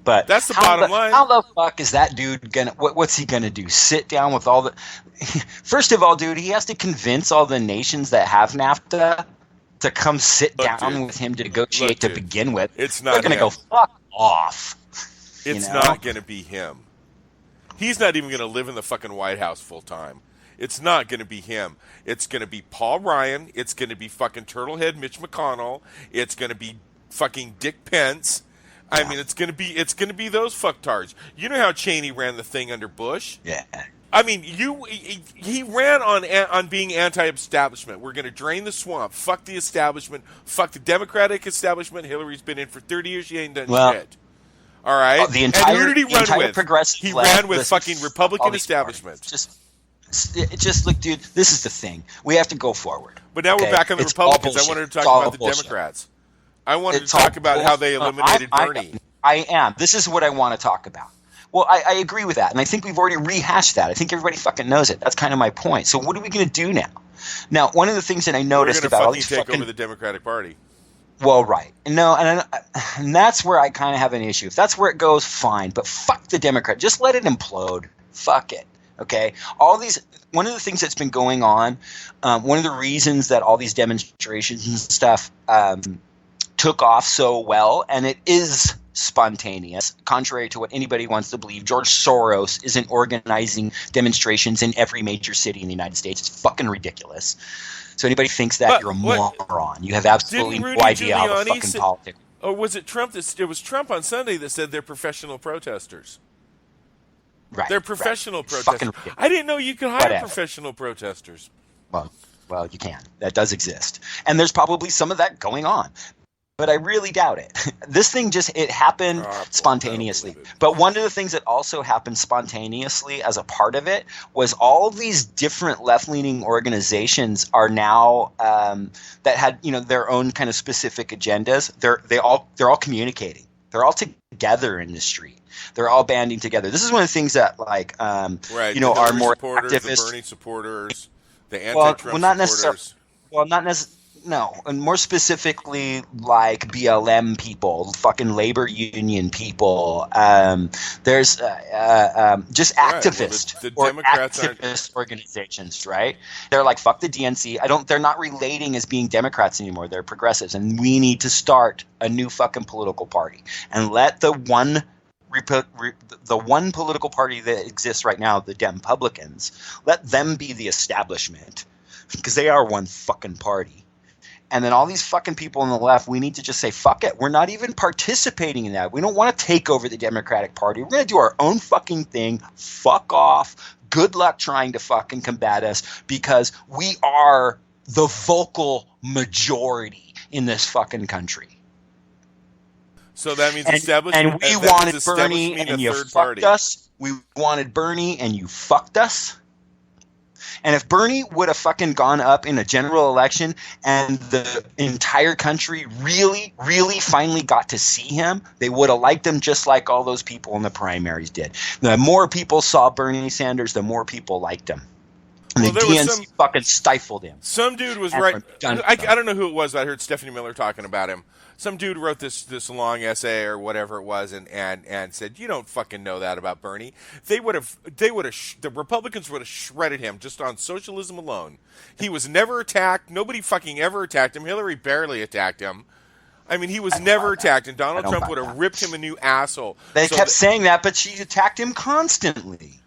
But that's the bottom line. How the fuck is that dude gonna? What's he gonna do? Sit down with all the? First of all, dude, he has to convince all the nations that have NAFTA to come sit down with him to negotiate to begin with. It's not. They're gonna go fuck off. It's not gonna be him. He's not even gonna live in the fucking White House full time. It's not going to be him. It's going to be Paul Ryan. It's going to be fucking Turtlehead Mitch McConnell. It's going to be fucking Dick Pence. I mean, it's going to be those fucktards. You know how Cheney ran the thing under Bush? Yeah. I mean, he ran on being anti-establishment. We're going to drain the swamp. Fuck the establishment. Fuck the Democratic establishment. Hillary's been in for 30 years. She ain't done shit. All right? And who did he run with? He ran with listen, fucking Republican establishment. Just look, dude, this is the thing. We have to go forward. But now we're back on the Republicans. I wanted to talk about the Democrats. I wanted to talk about how they eliminated Bernie. I am. This is what I want to talk about. Well, I agree with that, and I think we've already rehashed that. I think everybody fucking knows it. That's kind of my point. So what are we going to do now? Now, one of the things that I noticed about all these take over the Democratic Party. Well, right. No, and that's where I kind of have an issue. If that's where it goes, fine. But fuck the Democrat. Just let it implode. Fuck it. Okay, one of the things that's been going on, one of the reasons that all these demonstrations and stuff took off so well, and it is spontaneous, contrary to what anybody wants to believe. George Soros isn't organizing demonstrations in every major city in the United States. It's fucking ridiculous. So anybody thinks that, you're a moron. You have absolutely no idea how the fucking politics. Or was it Trump? It was Trump on Sunday that said they're professional protesters. Right, they're professional protesters. I didn't know you could hire professional protesters. Well, you can. That does exist. And there's probably some of that going on. But I really doubt it. This thing it happened spontaneously. But one of the things that also happened spontaneously as a part of it was all these different left-leaning organizations are now that had their own kind of specific agendas. They're all communicating. They're all together in the street. They're all banding together. This is one of the things that are more activists, the Bernie supporters, the anti-Trump supporters. Not necessarily. No, and more specifically, like BLM people, fucking labor union people. There's just activist activist organizations, right? They're like, fuck the DNC. They're not relating as being Democrats anymore. They're progressives, and we need to start a new fucking political party and let the one political party that exists right now, the Dempublicans, let them be the establishment, because they are one fucking party. And then all these fucking people on the left, we need to just say, fuck it. We're not even participating in that. We don't want to take over the Democratic Party. We're going to do our own fucking thing. Fuck off. Good luck trying to fucking combat us, because we are the vocal majority in this fucking country. So that means establishment. And we wanted Bernie, and you fucked us. We wanted Bernie, and you fucked us. And if Bernie would have fucking gone up in a general election and the entire country really, really finally got to see him, they would have liked him just like all those people in the primaries did. The more people saw Bernie Sanders, the more people liked him. And the DNC fucking stifled him. Some dude was right. I don't know who it was, but I heard Stephanie Miller talking about him. Some dude wrote this long essay or whatever it was, and said, you don't fucking know that about Bernie. The Republicans would have shredded him just on socialism alone. He was never attacked. Nobody fucking ever attacked him. Hillary barely attacked him. I mean, he was never attacked, and Donald Trump would have ripped him a new asshole. They kept saying that, but she attacked him constantly.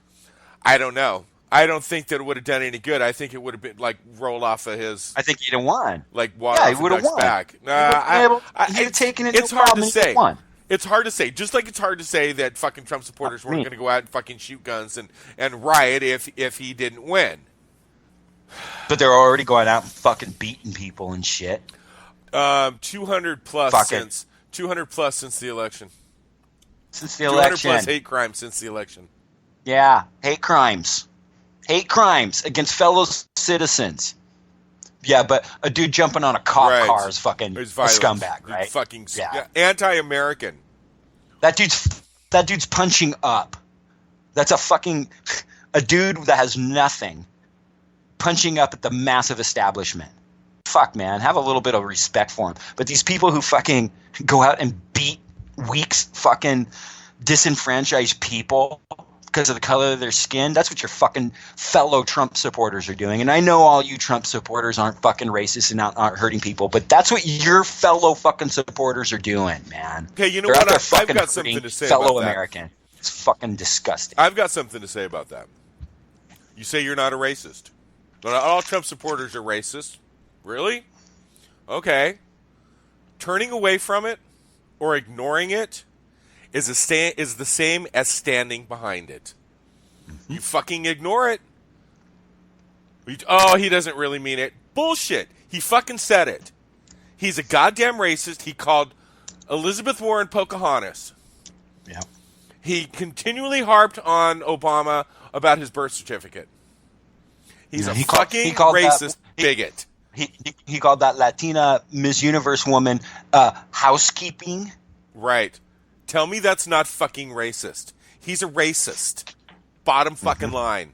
I don't know. I don't think that it would have done any good. I think it would have been like rolled off of his. I think he'd have won. Like water Yeah, he off a would have duck's won. back. He'd have taken it. It's no hard problem, to and he'd say. have won. It's hard to say. Just like it's hard to say that fucking Trump supporters weren't Me. going to go out and fucking shoot guns and riot if he didn't win. But they're already going out and fucking beating people and shit. 200 plus Fucking- since 200 plus since the election. Since the 200 election. plus hate crimes since the election. Yeah, hate crimes. Hate crimes against fellow citizens. Yeah, but a dude jumping on a cop Right. car is fucking a It's violence. scumbag, right? Fucking Yeah. anti-American. That dude's punching up. That's a dude that has nothing punching up at the massive establishment. Fuck, man, have a little bit of respect for him. But these people who fucking go out and beat weak fucking disenfranchised people because of the color of their skin, that's what your fucking fellow Trump supporters are doing. And I know all you Trump supporters aren't fucking racist and aren't hurting people, but that's what your fellow fucking supporters are doing, man. Okay, you know They're out what? there I've fucking got something hurting to say fellow about that. American. It's fucking disgusting. I've got something to say about that. You say you're not a racist. Not all Trump supporters are racist. Really? Okay. Turning away from it or ignoring it is the same as standing behind it. You fucking ignore it. Oh, he doesn't really mean it. Bullshit. He fucking said it. He's a goddamn racist. He called Elizabeth Warren Pocahontas. Yeah. He continually harped on Obama about his birth certificate. He's a fucking racist bigot. He called that Latina Miss Universe woman housekeeping. Right. Tell me that's not fucking racist. He's a racist. Bottom fucking line.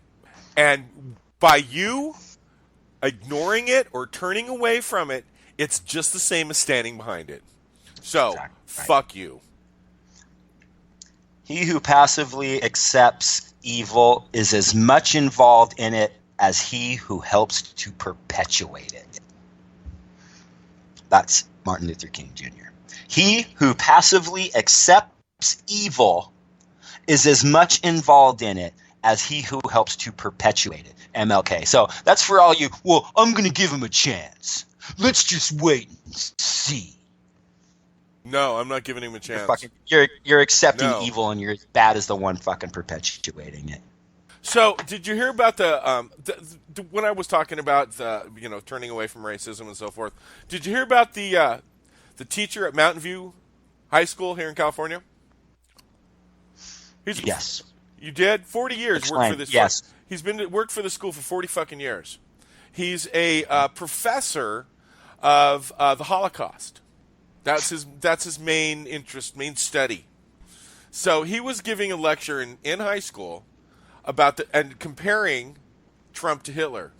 And by you ignoring it or turning away from it, it's just the same as standing behind it. So, Exactly. Right. fuck you. He who passively accepts evil is as much involved in it as he who helps to perpetuate it. That's Martin Luther King Jr. He who passively accepts evil is as much involved in it as he who helps to perpetuate it. MLK. So that's for all you, well, I'm going to give him a chance. Let's just wait and see. No, I'm not giving him a chance. You're accepting No. evil and you're as bad as the one fucking perpetuating it. So, did you hear about the when I was talking about the turning away from racism and so forth? Did you hear about the teacher at Mountain View High School here in California? Yes. You did? 40 years Explain. worked for this. Yes. He's worked for the school for 40 fucking years. He's a professor of the Holocaust. That's his main interest, main study. So he was giving a lecture in high school about and comparing Trump to Hitler,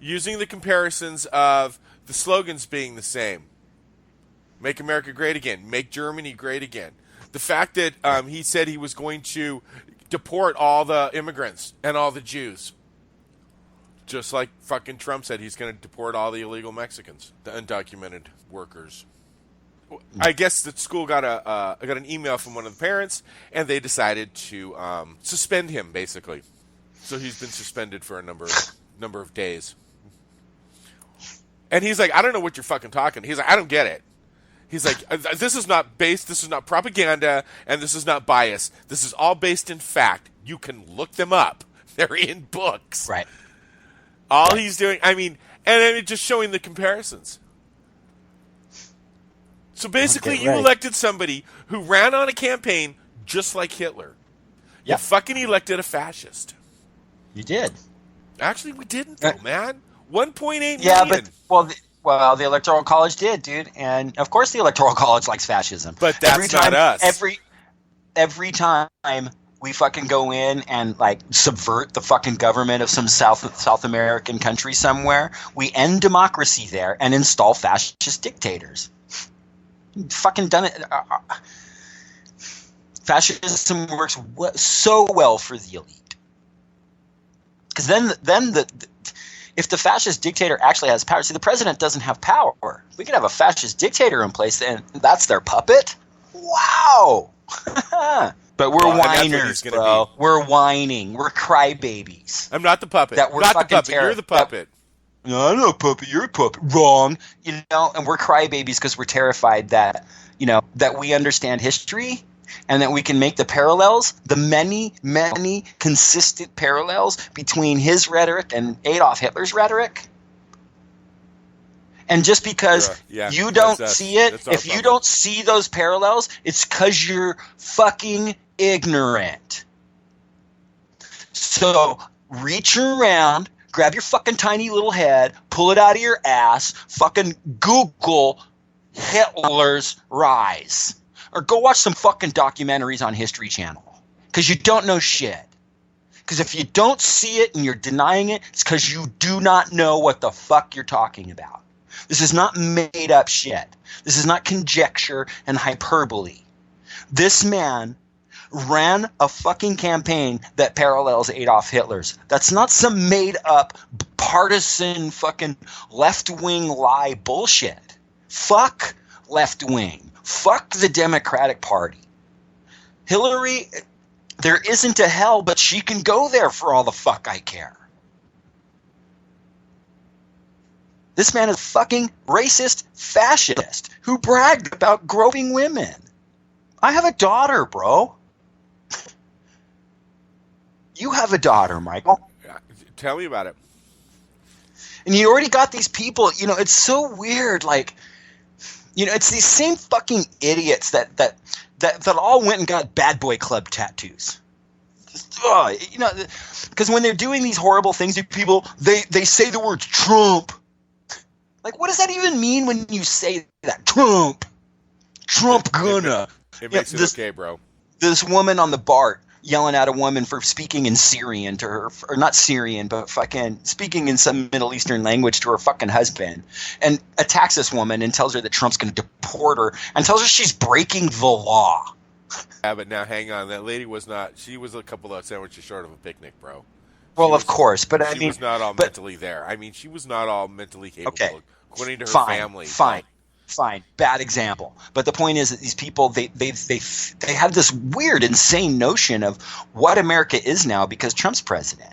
using the comparisons of the slogans being the same. Make America great again. Make Germany great again. The fact that he said he was going to deport all the immigrants and all the Jews. Just like fucking Trump said he's going to deport all the illegal Mexicans, the undocumented workers. I guess the school got an email from one of the parents, and they decided to suspend him, basically. So he's been suspended for a number of days. And he's like, I don't know what you're fucking talking. He's like, I don't get it. He's like, this is not propaganda, and this is not bias. This is all based in fact. You can look them up. They're in books. Right. All he's doing, and just showing the comparisons. So basically, Okay, you right. elected somebody who ran on a campaign just like Hitler. Yeah. You fucking elected a fascist. You did. Actually, we didn't, though, man. 1.8 million. Yeah, but the Electoral College did, dude, and of course the Electoral College likes fascism. But that's not us. Every time we fucking go in and like subvert the fucking government of some South American country somewhere, we end democracy there and install fascist dictators. Fucking done it. Fascism works so well for the elite, because then if the fascist dictator actually has power, see, the president doesn't have power. We could have a fascist dictator in place, and that's their puppet. Wow. But we're Well, and that's what he's whiners, gonna bro. be. We're whining. We're crybabies. I'm not the puppet. That we're not the fucking puppet. You're the puppet. No, I'm not a puppet. You're a puppet. Wrong. You know, and we're crybabies because we're terrified that, you know, that we understand history and that we can make the parallels, the many, many consistent parallels between his rhetoric and Adolf Hitler's rhetoric. And just because you don't see it, if you don't see those parallels, it's because you're fucking ignorant. So reach around, grab your fucking tiny little head, pull it out of your ass, fucking Google Hitler's rise. Or go watch some fucking documentaries on History Channel. Because you don't know shit. Because if you don't see it and you're denying it, it's because you do not know what the fuck you're talking about. This is not made up shit. This is not conjecture and hyperbole. This man ran a fucking campaign that parallels Adolf Hitler's. That's not some made up partisan fucking left-wing lie bullshit. Fuck left-wing. Fuck the Democratic Party. Hillary, there isn't a hell, but she can go there for all the fuck I care. This man is a fucking racist fascist who bragged about groping women. I have a daughter, bro. You have a daughter, Michael. Tell me about it. And you already got these people, you know, it's so weird. Like, you know, it's these same fucking idiots that all went and got bad boy club tattoos. You know, because when they're doing these horrible things to people, they say the words Trump. Like, what does that even mean when you say that? Trump gonna. It makes it okay, bro. This woman on the BART yelling at a woman for speaking in Syrian to her, or not Syrian, but fucking speaking in some Middle Eastern language to her fucking husband, and attacks this woman and tells her that Trump's going to deport her and tells her she's breaking the law. Yeah, but now hang on. That lady was not. She was a couple of sandwiches short of a picnic, bro. Well, of course, but I mean, she was not all mentally there. I mean, she was not all mentally capable. Okay, according to her family. Fine, bad example. But the point is that these people they have this weird, insane notion of what America is now because Trump's president.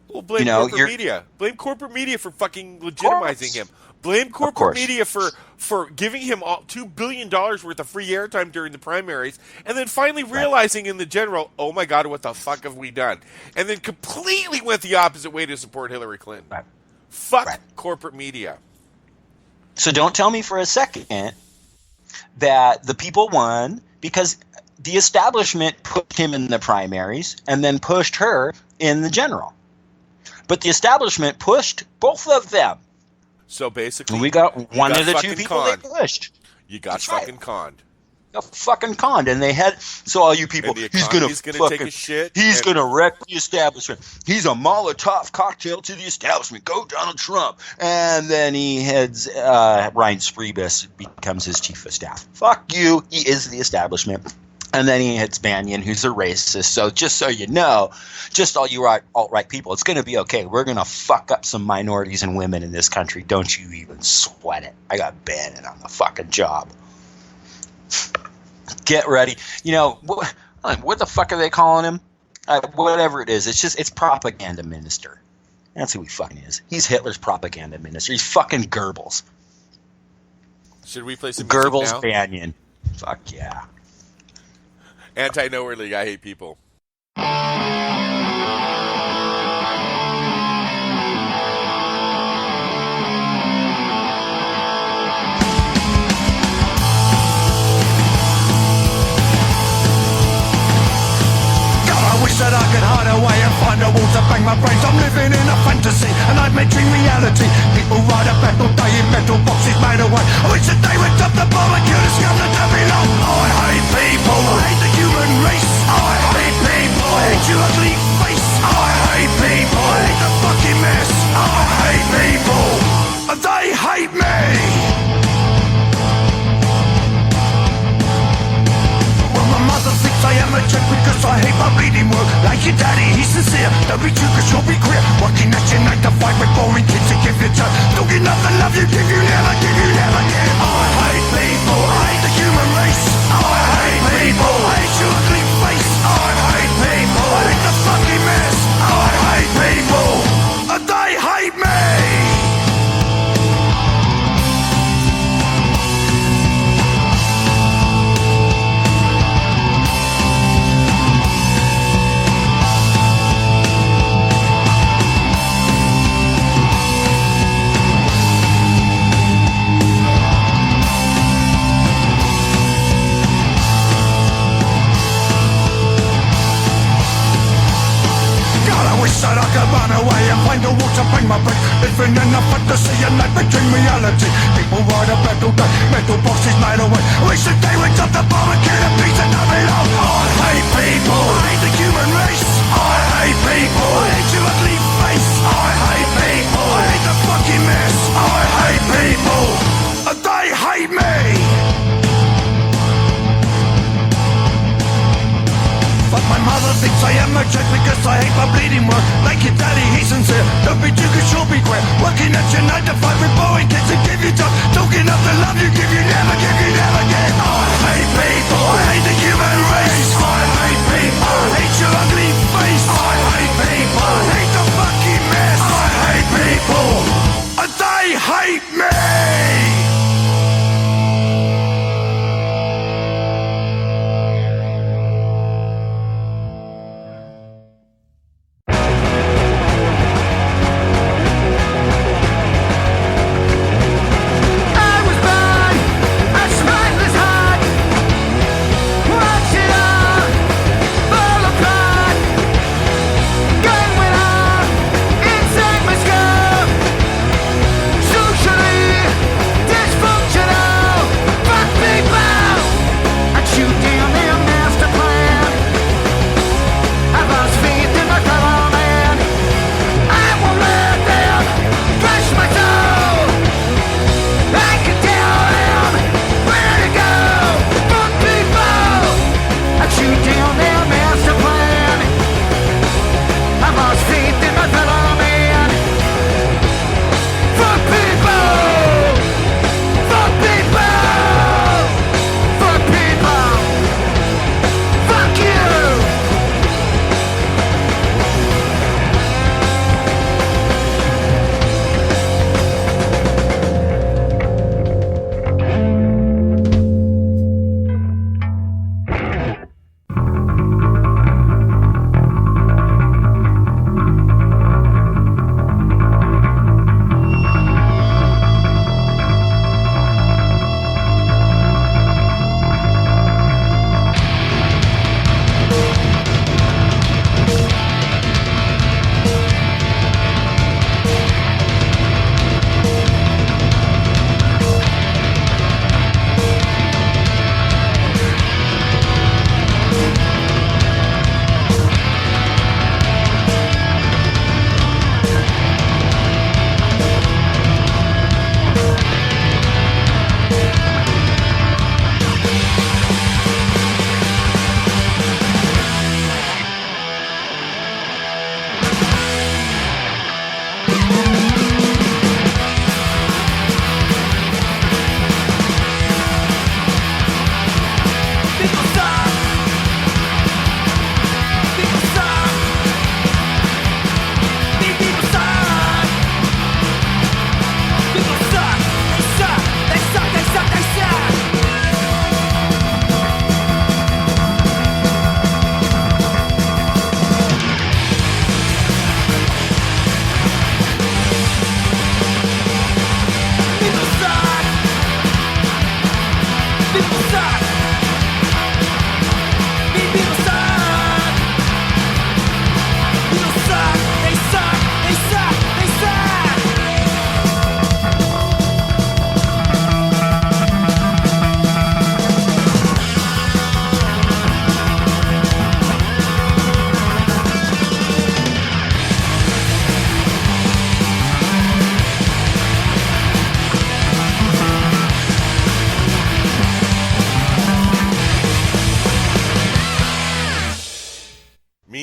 Well, blame corporate media. Blame corporate media for fucking legitimizing him. Blame corporate media for giving him $2 billion worth of free airtime during the primaries, and then finally realizing in the general, oh my God, what the fuck have we done? And then completely went the opposite way to support Hillary Clinton. Right. Fuck corporate media. So don't tell me for a second that the people won because the establishment put him in the primaries and then pushed her in the general. But the establishment pushed both of them. So basically, we got one of the two people they pushed. You got fucking conned. You got fucking conned, and they had all you people. He's gonna take a shit. He's gonna wreck the establishment. He's a Molotov cocktail to the establishment. Go Donald Trump, and then he heads. Reince Priebus becomes his chief of staff. Fuck you. He is the establishment. And then he hits Banyan, who's a racist. So just so you know, just all you alt-right people, it's going to be okay. We're going to fuck up some minorities and women in this country. Don't you even sweat it. I got Bannon on the fucking job. Get ready. You know, what the fuck are they calling him? Whatever it is. It's propaganda minister. That's who he fucking is. He's Hitler's propaganda minister. He's fucking Goebbels. Should we play some music now? Goebbels Banyan. Fuck yeah. Anti-Nowhere League, I hate people. That I could hide away and find a wall to bang my brains. I'm living in a fantasy, a nightmare dream reality. People ride a battle day in metal boxes made away. I wish that they would dump the bomb and kill the scum that don't belong. I hate people, I hate the human race. I hate people, I hate your ugly face. I hate people, I hate the fucking mess. I hate people, and they hate me. I am a jerk because I hate my bleeding work. Like your daddy, he's sincere. Don't be true cause you'll be queer. Working at your 9 to 5 with boring kids to give you time. Don't get nothing, love you, give you never get. I hate people, I hate the human race. I hate people, I hate you. find a will to bring my break. Living in a fantasy, a night between reality. People ride a metal day, metal boxes made away. Wish the day would drop the bomb and kill a piece of nothing off. I hate people, I hate the human race. I hate people, I hate your ugly face. I hate people, I hate the fucking mess. I hate people, and they hate me. But my mother thinks I am a jerk because I hate my bleeding work. Like your daddy, he's sincere. Don't be too good, sure be queer. Working at your 9 to 5 with boring kids who give you job. Talking up the love you give, you never give, you never get. I hate people, I hate the human race. I hate people, I hate your ugly face. I hate people, I hate the fucking mess. I hate people, and they hate me.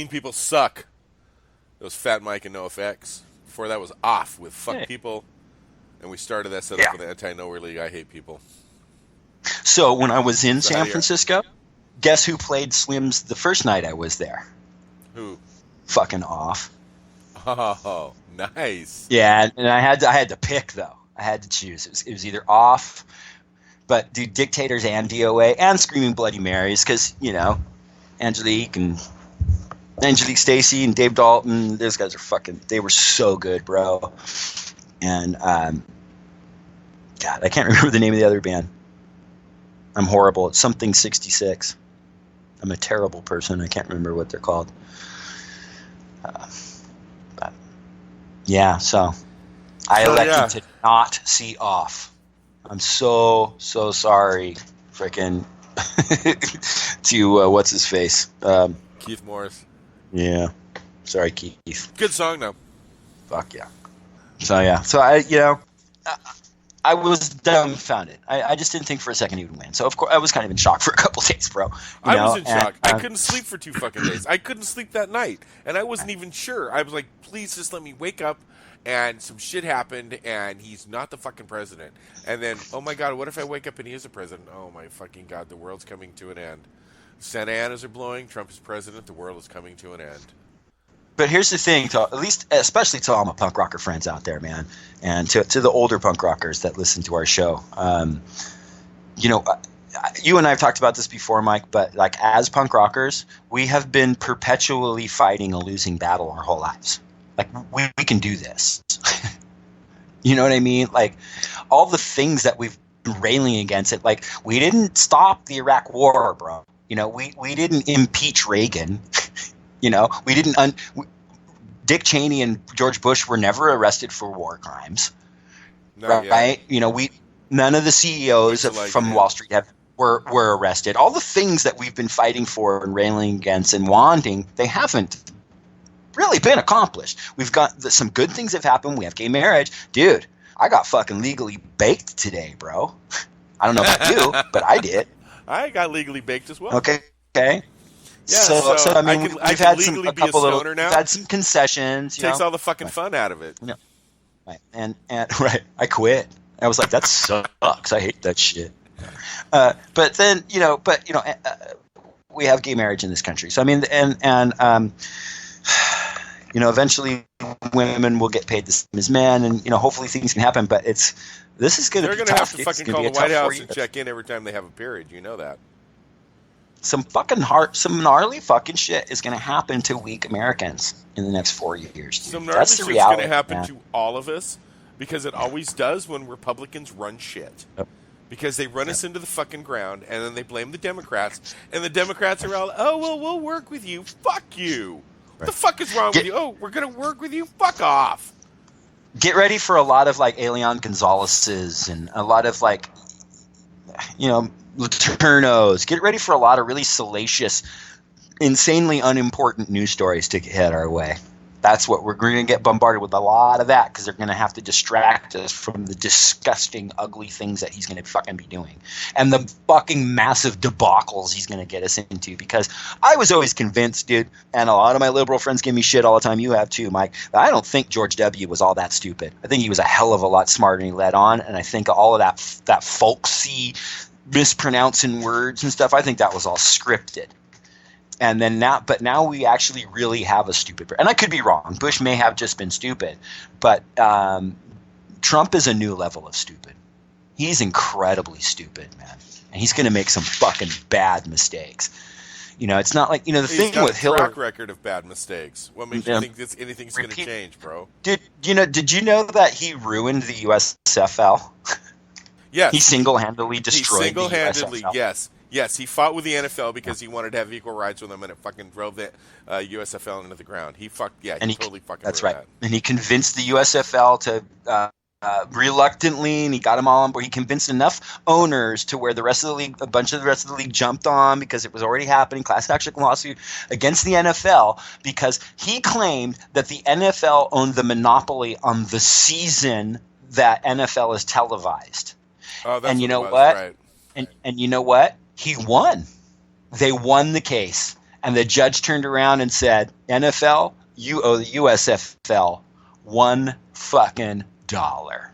People suck. It was Fat Mike and NOFX. Before that was Off with Fuck People. And we started that set up with the Anti-Nowhere League, I Hate People. So when I was in San Francisco, guess who played Slim's the first night I was there? Who? Fucking Off. Oh, nice. Yeah, and I had to pick, though. I had to choose. It was either Off, but dude, Dictators and D.O.A. and Screaming Bloody Marys, because, you know, Angelique Stacey and Dave Dalton, those guys are they were so good, bro. And, God, I can't remember the name of the other band. I'm horrible. It's something 66. I'm a terrible person. I can't remember what they're called. But, Yeah, so I elected to not see Off. I'm so sorry, frickin' to what's his face, Keith Morris. Yeah, sorry, Keith. Good song though. Fuck yeah. So I was dumbfounded. I just didn't think for a second he would win. So of course I was kind of in shock for a couple days, bro. I was in shock. I couldn't sleep for 2 fucking days. I couldn't sleep that night, and I wasn't even sure. I was like, please just let me wake up. And some shit happened, and he's not the fucking president. And then, oh my god, what if I wake up and he is the president? Oh my fucking god, the world's coming to an end. Santa Anas are blowing, Trump is president, the world is coming to an end. But here's the thing, especially to all my punk rocker friends out there, man, and to the older punk rockers that listen to our show. You and I have talked about this before, Mike, but like as punk rockers, we have been perpetually fighting a losing battle our whole lives. Like, we can do this. You know what I mean? Like, all the things that we've been railing against it, like, we didn't stop the Iraq War, bro. We didn't impeach Reagan. We didn't Dick Cheney and George Bush were never arrested for war crimes. Right? None of the CEOs from Wall Street were arrested. All the things that we've been fighting for and railing against and wanting, they haven't really been accomplished. We've got some good things have happened. We have gay marriage. Dude, I got fucking legally baked today, bro. I don't know about you, but I did. I got legally baked as well. Okay. Yeah, so I mean, we've had legally be a stoner now. We've had some concessions. Takes all the fucking fun out of it. Right. And I quit. I was like, that sucks. I hate that shit. But then, we have gay marriage in this country. So I mean, eventually women will get paid the same as men, and hopefully things can happen. But this is going to be tough. They're going to have to fucking call the White House and check in every time they have a period. You know that. Some gnarly fucking shit is going to happen to weak Americans in the next 4 years. Dude. Some gnarly shit's going to happen to all of us, because it always does when Republicans run shit. Yep. Because they run us into the fucking ground, and then they blame the Democrats, and the Democrats are all, oh, well, we'll work with you. Fuck you. What the fuck is wrong with you? Oh, we're going to work with you? Fuck off. Get ready for a lot of, like, Elian Gonzalez's and a lot of, like, Laternos. Get ready for a lot of really salacious, insanely unimportant news stories to head our way. That's what we're going to get bombarded with, a lot of that, because they're going to have to distract us from the disgusting, ugly things that he's going to fucking be doing, and the fucking massive debacles he's going to get us into. Because I was always convinced, dude, and a lot of my liberal friends give me shit all the time. You have too, Mike. I don't think George W. was all that stupid. I think he was a hell of a lot smarter than he let on, and I think all of that folksy mispronouncing words and stuff, I think that was all scripted. And then now we actually really have a stupid. And I could be wrong. Bush may have just been stupid, but Trump is a new level of stupid. He's incredibly stupid, man, and he's going to make some fucking bad mistakes. It's not like the thing with Hillary. Track record of bad mistakes. What makes you think anything's going to change, bro? Did you know that he ruined the USFL? Yes, he single-handedly destroyed the USFL. Yes, he fought with the NFL because he wanted to have equal rights with them, and it fucking drove the USFL into the ground. He totally fucking. That's right. That. And he convinced the USFL to reluctantly, and he got them all on board. He convinced enough owners to where a bunch of the rest of the league jumped on, because it was already happening. Class action lawsuit against the NFL, because he claimed that the NFL owned the monopoly on the season that NFL is televised. Oh, that's and you know what? Right. And you know what? He won. They won the case. And the judge turned around and said, NFL, you owe the USFL $1 fucking dollar.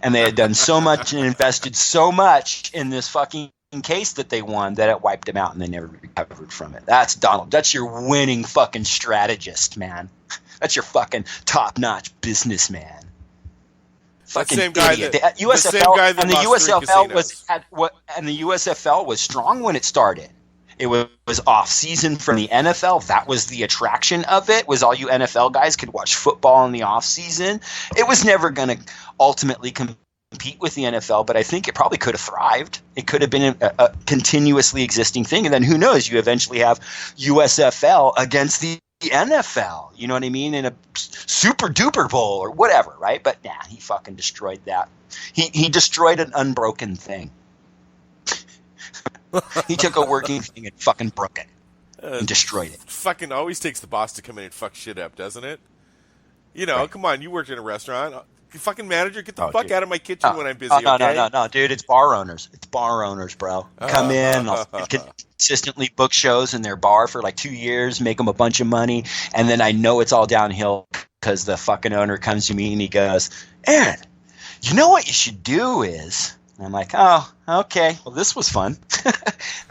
And they had done so much and invested so much in this fucking case that they won that it wiped them out, and they never recovered from it. That's Donald. That's your winning fucking strategist, man. That's your fucking top-notch businessman. Fucking same guy idiot. that, USFL, the same guy that and the lost USFL the USFL was strong when it started. It was off season from the NFL. That was the attraction of it. Was all you NFL guys could watch football in the off season. It was never going to ultimately compete with the NFL, but I think it probably could have thrived. It could have been a continuously existing thing, and then who knows? You eventually have USFL against the NFL, you know what I mean, in a super duper bowl or whatever, right? But nah, he fucking destroyed that. He destroyed an unbroken thing. He took a working thing and fucking broke it and destroyed it. Fucking always takes the boss to come in and fuck shit up, doesn't it? You know, Come on, you worked in a restaurant. You fucking manager, get the fuck out of my kitchen when I'm busy. No, dude, it's bar owners. It's bar owners, bro. Come in, I'll consistently book shows in their bar for like 2 years, make them a bunch of money, and then I know it's all downhill because the fucking owner comes to me and he goes, Aaron, you know what you should do is... And I'm like, oh, okay. Well, this was fun.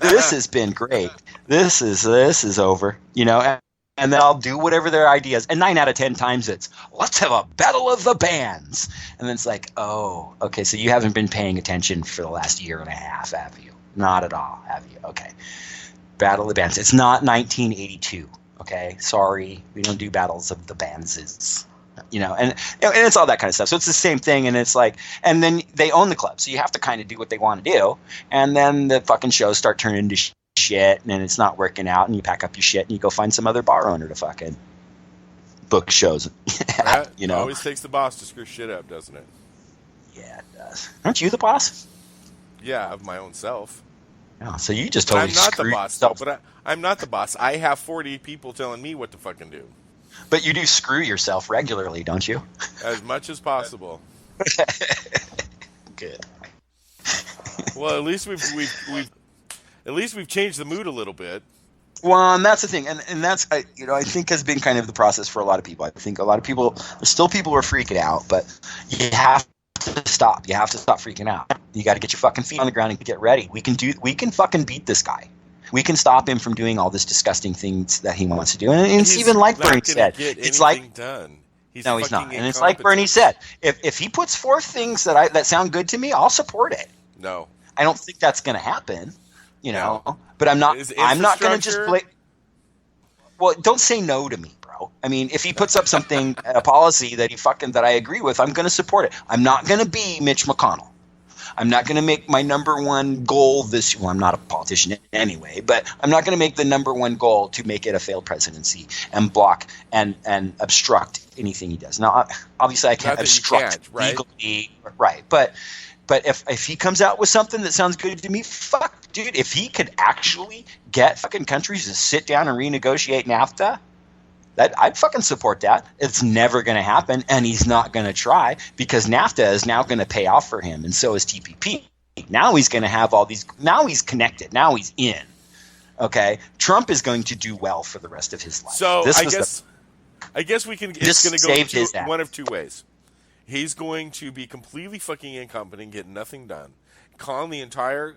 This has been great. This is over, you know. And then I'll do whatever their ideas. And 9 out of 10 times it's, let's have a battle of the bands. And then it's like, oh, okay. So you haven't been paying attention for the last year and a half, have you? Not at all, have you? Okay. Battle of the bands. It's not 1982. Okay. Sorry, we don't do battles of the bands. You know, and it's all that kind of stuff. So it's the same thing, and it's like, and then they own the club, so you have to kind of do what they want to do, and then the fucking shows start turning into shit, and it's not working out, and you pack up your shit and you go find some other bar owner to fucking book shows. You know, always takes the boss to screw shit up, doesn't it? Yeah, it does. Aren't you the boss? Yeah, of my own self. Oh, so you just totally I'm not screwed the boss, yourself. though, but I'm not the boss. I have 40 people telling me what to fucking do. But you do screw yourself regularly, don't you? As much as possible. Good. Well, at least we've changed the mood a little bit. Well, and that's the thing, and that's I think has been kind of the process for a lot of people. I think a lot of people, there's still people who are freaking out, but you have to stop. You have to stop freaking out. You got to get your fucking feet on the ground and get ready. We can fucking beat this guy. We can stop him from doing all this disgusting things that he wants to do. And it's even like Bernie said. It's like done. He's not. And it's like Bernie said. If he puts forth things that sound good to me, I'll support it. No, I don't think that's going to happen. You know, but I'm not going to just play. Well, don't say no to me, bro. I mean, if he puts up something, a policy that I agree with, I'm going to support it. I'm not going to be Mitch McConnell. I'm not going to make my number one goal well, I'm not a politician anyway, but I'm not going to make the number one goal to make it a failed presidency and block and obstruct anything he does. Now, obviously, I can't obstruct legally, right? But if he comes out with something that sounds good to me, fuck, dude. If he could actually get fucking countries to sit down and renegotiate NAFTA, I'd fucking support that. It's never going to happen, and he's not going to try because NAFTA is now going to pay off for him, and so is TPP. Now he's going to have all these – now he's connected. Now he's in. Okay? Trump is going to do well for the rest of his life. So I guess we can – it's going to go one of two ways. He's going to be completely fucking incompetent, get nothing done, con the entire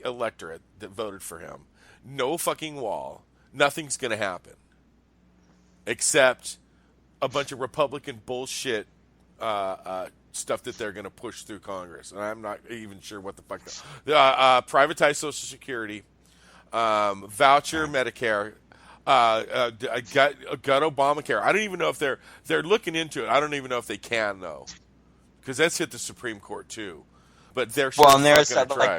electorate that voted for him. No fucking wall. Nothing's going to happen. Except a bunch of Republican bullshit stuff that they're going to push through Congress. And I'm not even sure what the fuck. Privatized Social Security, voucher Medicare, got Obamacare. I don't even know if they're looking into it. I don't even know if they can, though. Because that's hit the Supreme Court, too. But they're sure well, and there's going to try.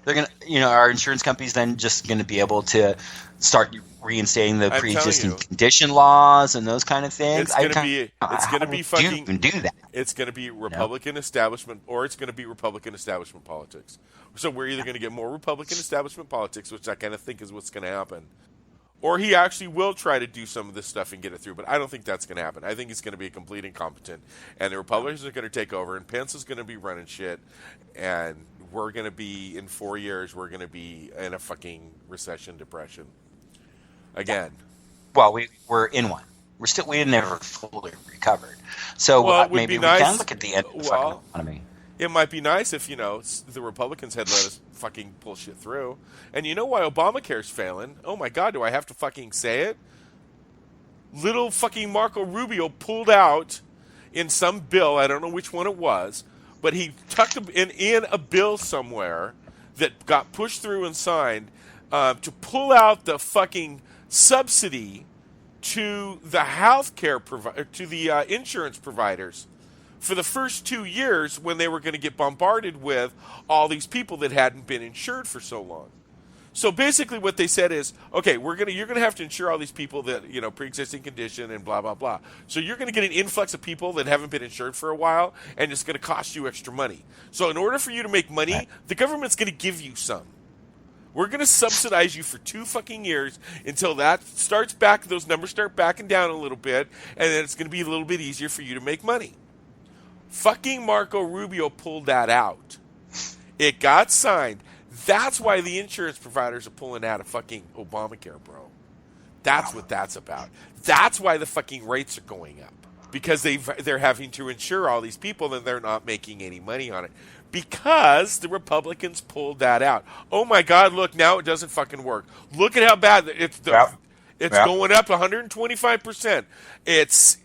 They're going to, our insurance companies then just going to be able to start reinstating the pre-existing condition laws and those kind of things. It's going to be fucking do that. It's going to be Republican establishment, or it's going to be Republican establishment politics. So we're either going to get more Republican establishment politics, which I kind of think is what's going to happen, or he actually will try to do some of this stuff and get it through. But I don't think that's going to happen. I think he's going to be complete incompetent, and the Republicans are going to take over, and Pence is going to be running shit, and we're going to be, in 4 years, we're going to be in a fucking recession, depression. Again. Well, we're in one. We never fully recovered. So maybe we can look at the end of the fucking economy. It might be nice if, the Republicans had let us fucking pull shit through. And you know why Obamacare's failing? Oh my God, do I have to fucking say it? Little fucking Marco Rubio pulled out in some bill, I don't know which one it was, but he tucked in a bill somewhere that got pushed through and signed to pull out the fucking subsidy to the healthcare provider, to the insurance providers for the first 2 years when they were going to get bombarded with all these people that hadn't been insured for so long. So basically, what they said is, okay, you're gonna have to insure all these people that pre-existing condition and blah blah blah. So you're gonna get an influx of people that haven't been insured for a while, and it's gonna cost you extra money. So in order for you to make money, the government's gonna give you some. We're gonna subsidize you for 2 fucking years until that starts back. Those numbers start backing down a little bit, and then it's gonna be a little bit easier for you to make money. Fucking Marco Rubio pulled that out. It got signed. That's why the insurance providers are pulling out of fucking Obamacare, bro. That's what that's about. That's why the fucking rates are going up. Because they're having to insure all these people and they're not making any money on it. Because the Republicans pulled that out. Oh my God, look, now it doesn't fucking work. Look at how bad it's going up 125%. It's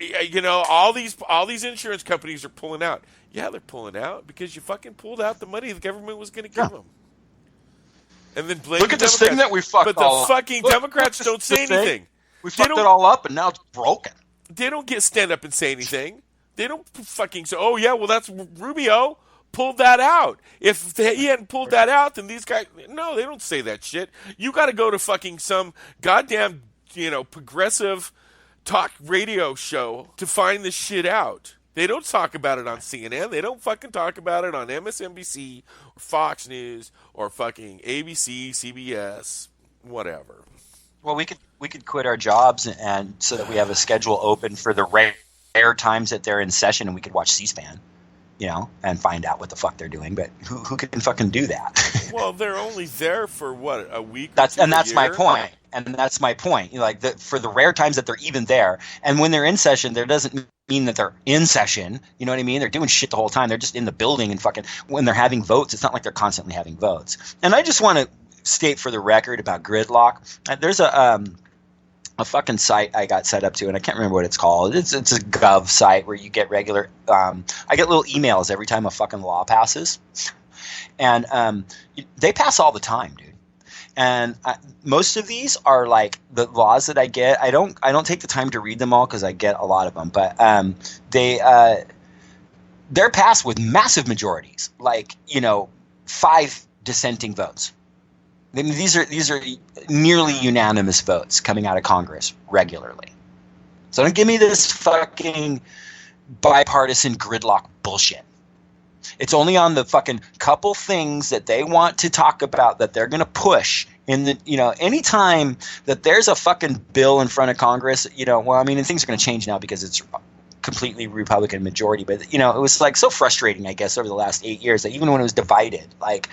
all these insurance companies are pulling out. Yeah, they're pulling out because you fucking pulled out the money the government was going to give them. And then blame Look at this thing that we fucked all up. But the fucking Democrats don't say anything. We fucked it all up, and now it's broken. They don't stand up and say anything. They don't fucking say, oh, yeah, well, that's Rubio pulled that out. If he hadn't pulled that out, then these guys... No, they don't say that shit. You got to go to fucking some goddamn, progressive talk radio show to find this shit out. They don't talk about it on CNN. They don't fucking talk about it on MSNBC or Fox News or fucking ABC, CBS, whatever. Well, we could quit our jobs and so that we have a schedule open for the rare times that they're in session, and we could watch C-SPAN, and find out what the fuck they're doing. But who can fucking do that? Well, they're only there for what, a week? That's my point. And that's my point. For the rare times that they're even there, and when they're in session, there doesn't mean that they're in session. You know what I mean? They're doing shit the whole time. They're just in the building and fucking when they're having votes. It's not like they're constantly having votes. And I just want to state for the record about gridlock. There's a fucking site I got set up to, and I can't remember what it's called. It's a gov site where you get regular. I get little emails every time a fucking law passes, and they pass all the time, dude. And most of these are like the laws that I get. I don't take the time to read them all because I get a lot of them. But they're passed with massive majorities, like 5 dissenting votes. I mean, these are nearly unanimous votes coming out of Congress regularly. So don't give me this fucking bipartisan gridlock bullshit. It's only on the fucking couple things that they want to talk about that they're going to push in the, anytime that there's a fucking bill in front of Congress, things are going to change now because it's completely Republican majority. But, it was like so frustrating, I guess, over the last 8 years that even when it was divided, like,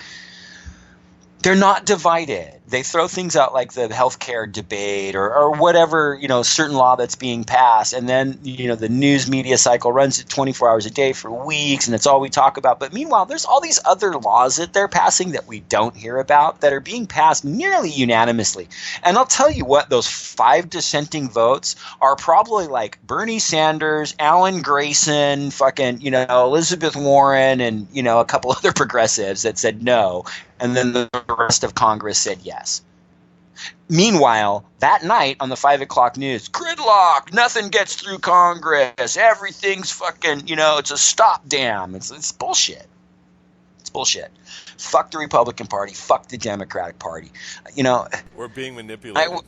they're not divided. They throw things out like the healthcare debate or whatever, certain law that's being passed. And then, the news media cycle runs it 24 hours a day for weeks, and it's all we talk about. But meanwhile, there's all these other laws that they're passing that we don't hear about that are being passed nearly unanimously. And I'll tell you what, those 5 dissenting votes are probably like Bernie Sanders, Alan Grayson, fucking, Elizabeth Warren, and, a couple other progressives that said no. And then the rest of Congress said yes. Meanwhile, that night on the 5 o'clock news, gridlock, nothing gets through Congress, everything's fucking, it's a stop dam. It's bullshit. It's bullshit. Fuck the Republican Party. Fuck the Democratic Party. We're being manipulated.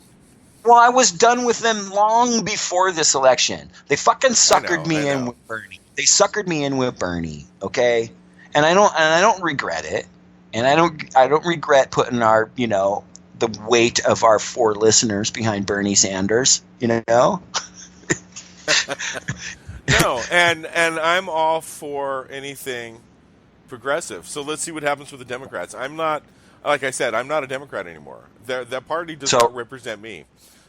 I was done with them long before this election. They fucking suckered me in with Bernie. They suckered me in with Bernie, okay? And I don't regret it. And I don't regret putting our, the weight of our 4 listeners behind Bernie Sanders, No, and I'm all for anything progressive. So let's see what happens with the Democrats. Like I said, I'm not a Democrat anymore. That party does not represent me.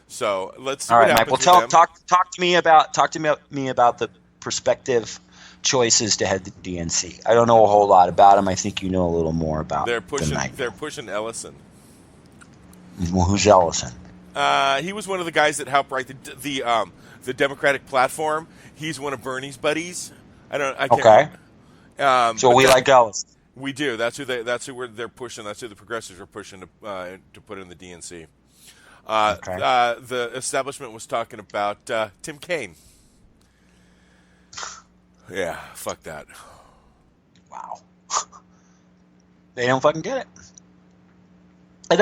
So let's see what happens with them. Well, talk to me about the prospective choices to head the DNC. I don't know a whole lot about them. I think you know a little more about them. They're pushing Ellison. Well, who's Ellison? He was one of the guys that helped write the Democratic platform. He's one of Bernie's buddies. Okay. So we like Ellison. We do. That's who they're pushing. That's who the progressives are pushing to put in the DNC. The establishment was talking about Tim Kaine. Yeah, fuck that. Wow. They don't fucking get it. And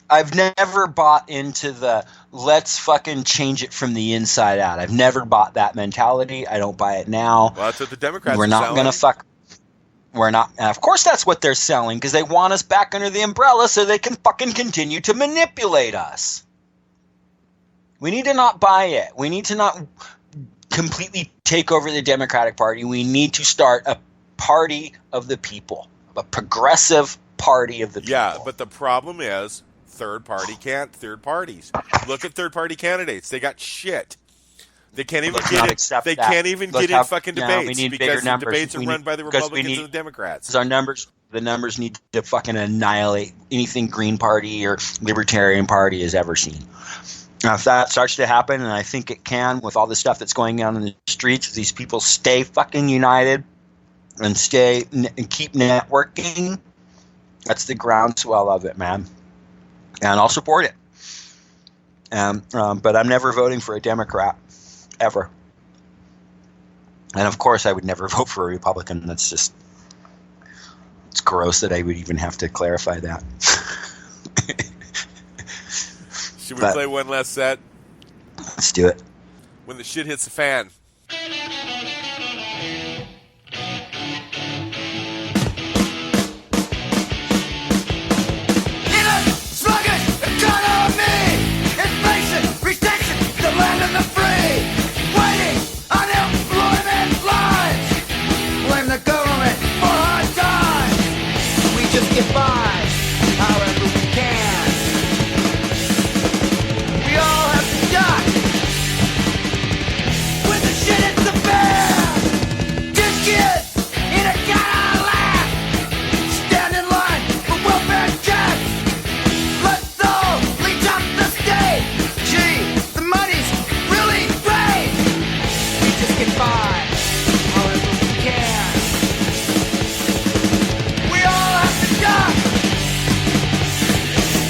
I've never bought into the let's fucking change it from the inside out. I've never bought that mentality. I don't buy it now. Well, that's what the Democrats We're are not selling. going to fuck. We're not. And of course, that's what they're selling because they want us back under the umbrella so they can fucking continue to manipulate us. We need to not buy it. We need to not completely take over the Democratic Party. We need to start a party of the people, a progressive party of the people. Yeah, but the problem is third parties. Look at third party candidates. They got shit. They can't even can't even get in fucking debates because the debates are run by the Republicans and the Democrats. The numbers need to fucking annihilate anything Green Party or Libertarian Party has ever seen. Now, if that starts to happen, and I think it can with all the stuff that's going on in the streets, if these people stay fucking united and keep networking, that's the groundswell of it, man. And I'll support it. But I'm never voting for a Democrat, ever. And of course, I would never vote for a Republican. It's gross that I would even have to clarify that. Should we play one last set? Let's do it. When the shit hits the fan. Get by, however we can. We all have to die when the shit hits the fan. Good kids in a gotta laugh. Stand in line for welfare checks. Let's all leech off the state. Gee, the money's really great. We just get by, however we can. We all have to die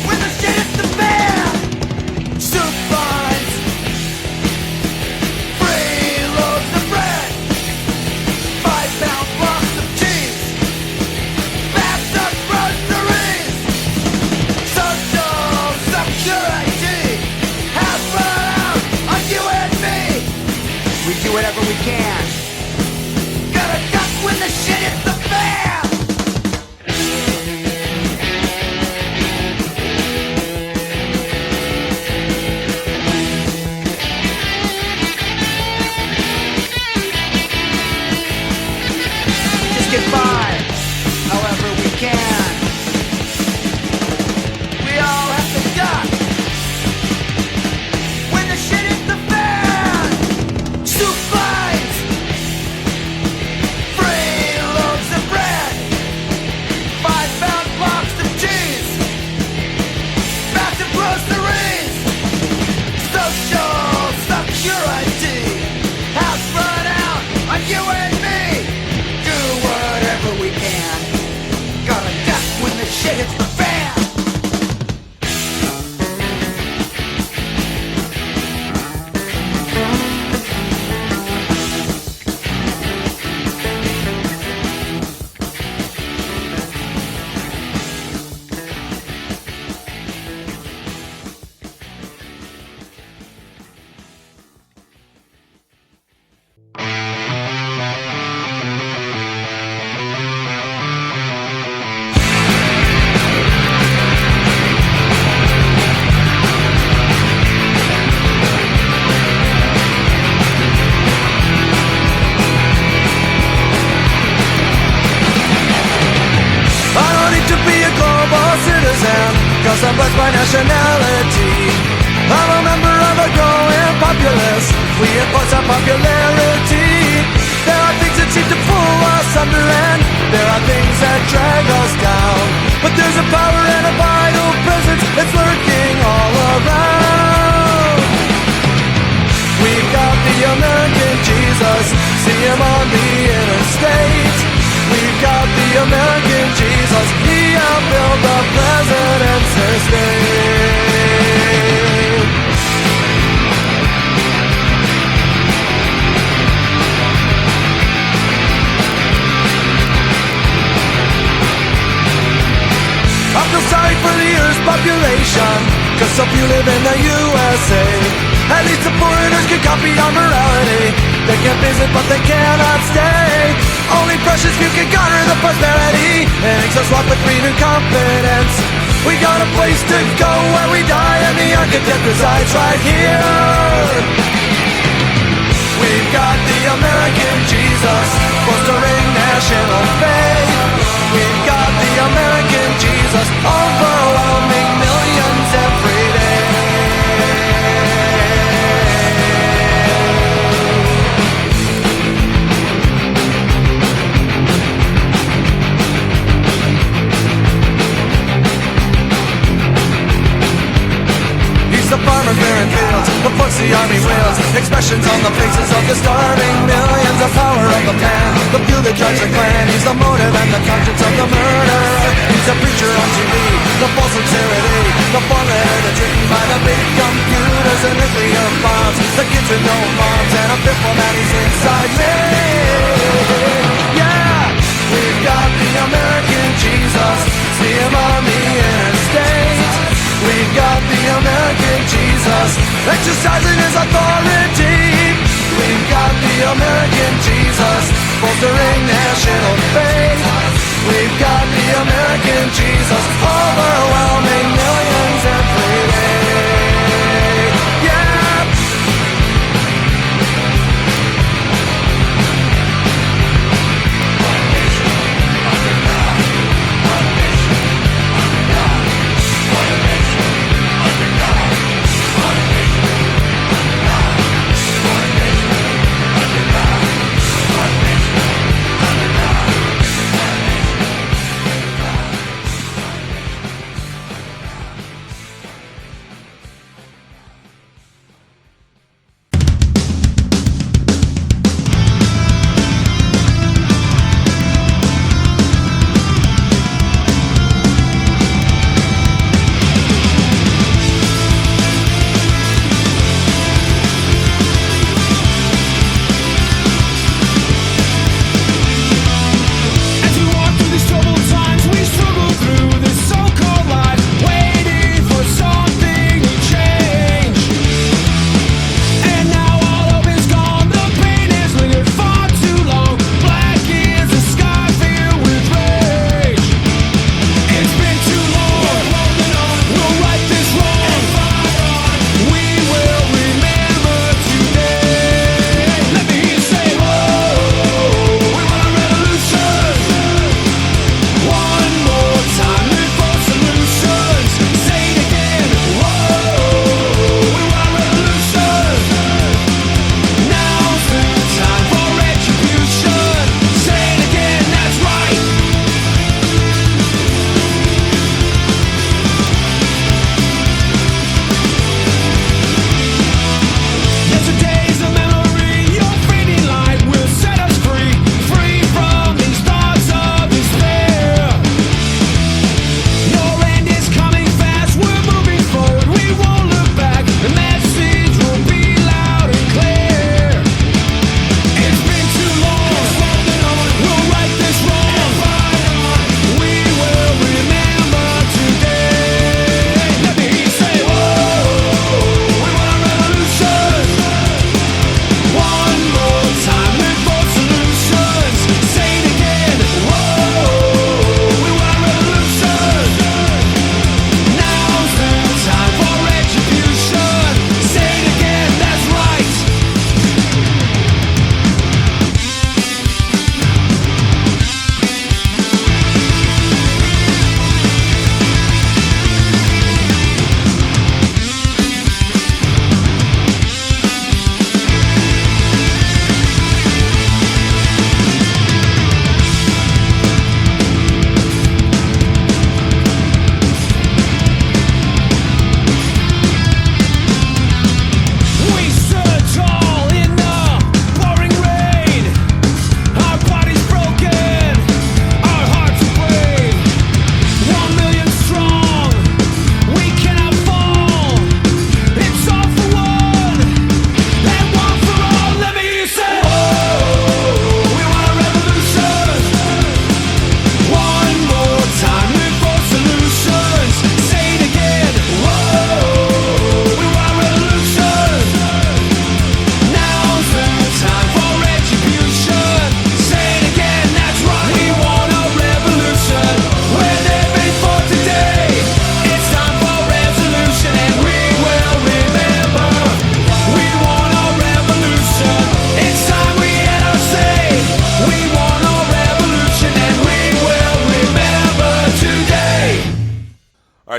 when the shit hits the fan. Soup lines, free loaves of bread, 5-pound blocks of cheese, bags of groceries. Social security has run out on you and me. We do whatever we can. Gotta duck when the shit hits the fan. Get by, however we can. We all have to duck when the shit hits the fan. Soup lines, free loaves of bread, 5-pound blocks of cheese, bags of groceries. Social security has run out on you and me. Whatever we can. Gotta duck when the shit hits the fan. Cause I'm blessed by nationality. I'm a member of a growing populace. We enforce our popularity. There are things that seem to pull us under, and there are things that drag us down. But there's a power and a vital presence that's lurking all around. We've got the American Jesus, see him on the interstate. We've got the American Jesus, he outbuilt the president's estate. I feel sorry for the years population, cause so few live in the USA. At least the foreigners can copy our morality. They can visit but they cannot stay. Only precious few can garner the prosperity and makes us walk with renewed confidence. We got a place to go where we die, and the architect resides right here. We've got the American Jesus, fostering national faith. We've got the American Jesus, overwhelming millions every day. The farmers bearing fields, the puts the army wheels, expressions on the faces of the starving millions. The power of the man, the few that drives the clan. He's the motive and the conscience of the murderer. He's a preacher on TV, the false sincerity, the formula that's written by the big computers and nuclear bombs. The kids with no moms and a pitbull that is inside me. Yeah, we've got the American Jesus, see him on the interstate. We've got the American Jesus, exercising his authority. We've got the American Jesus, bolstering national faith. We've got the American Jesus, overwhelming millions every day. Yeah.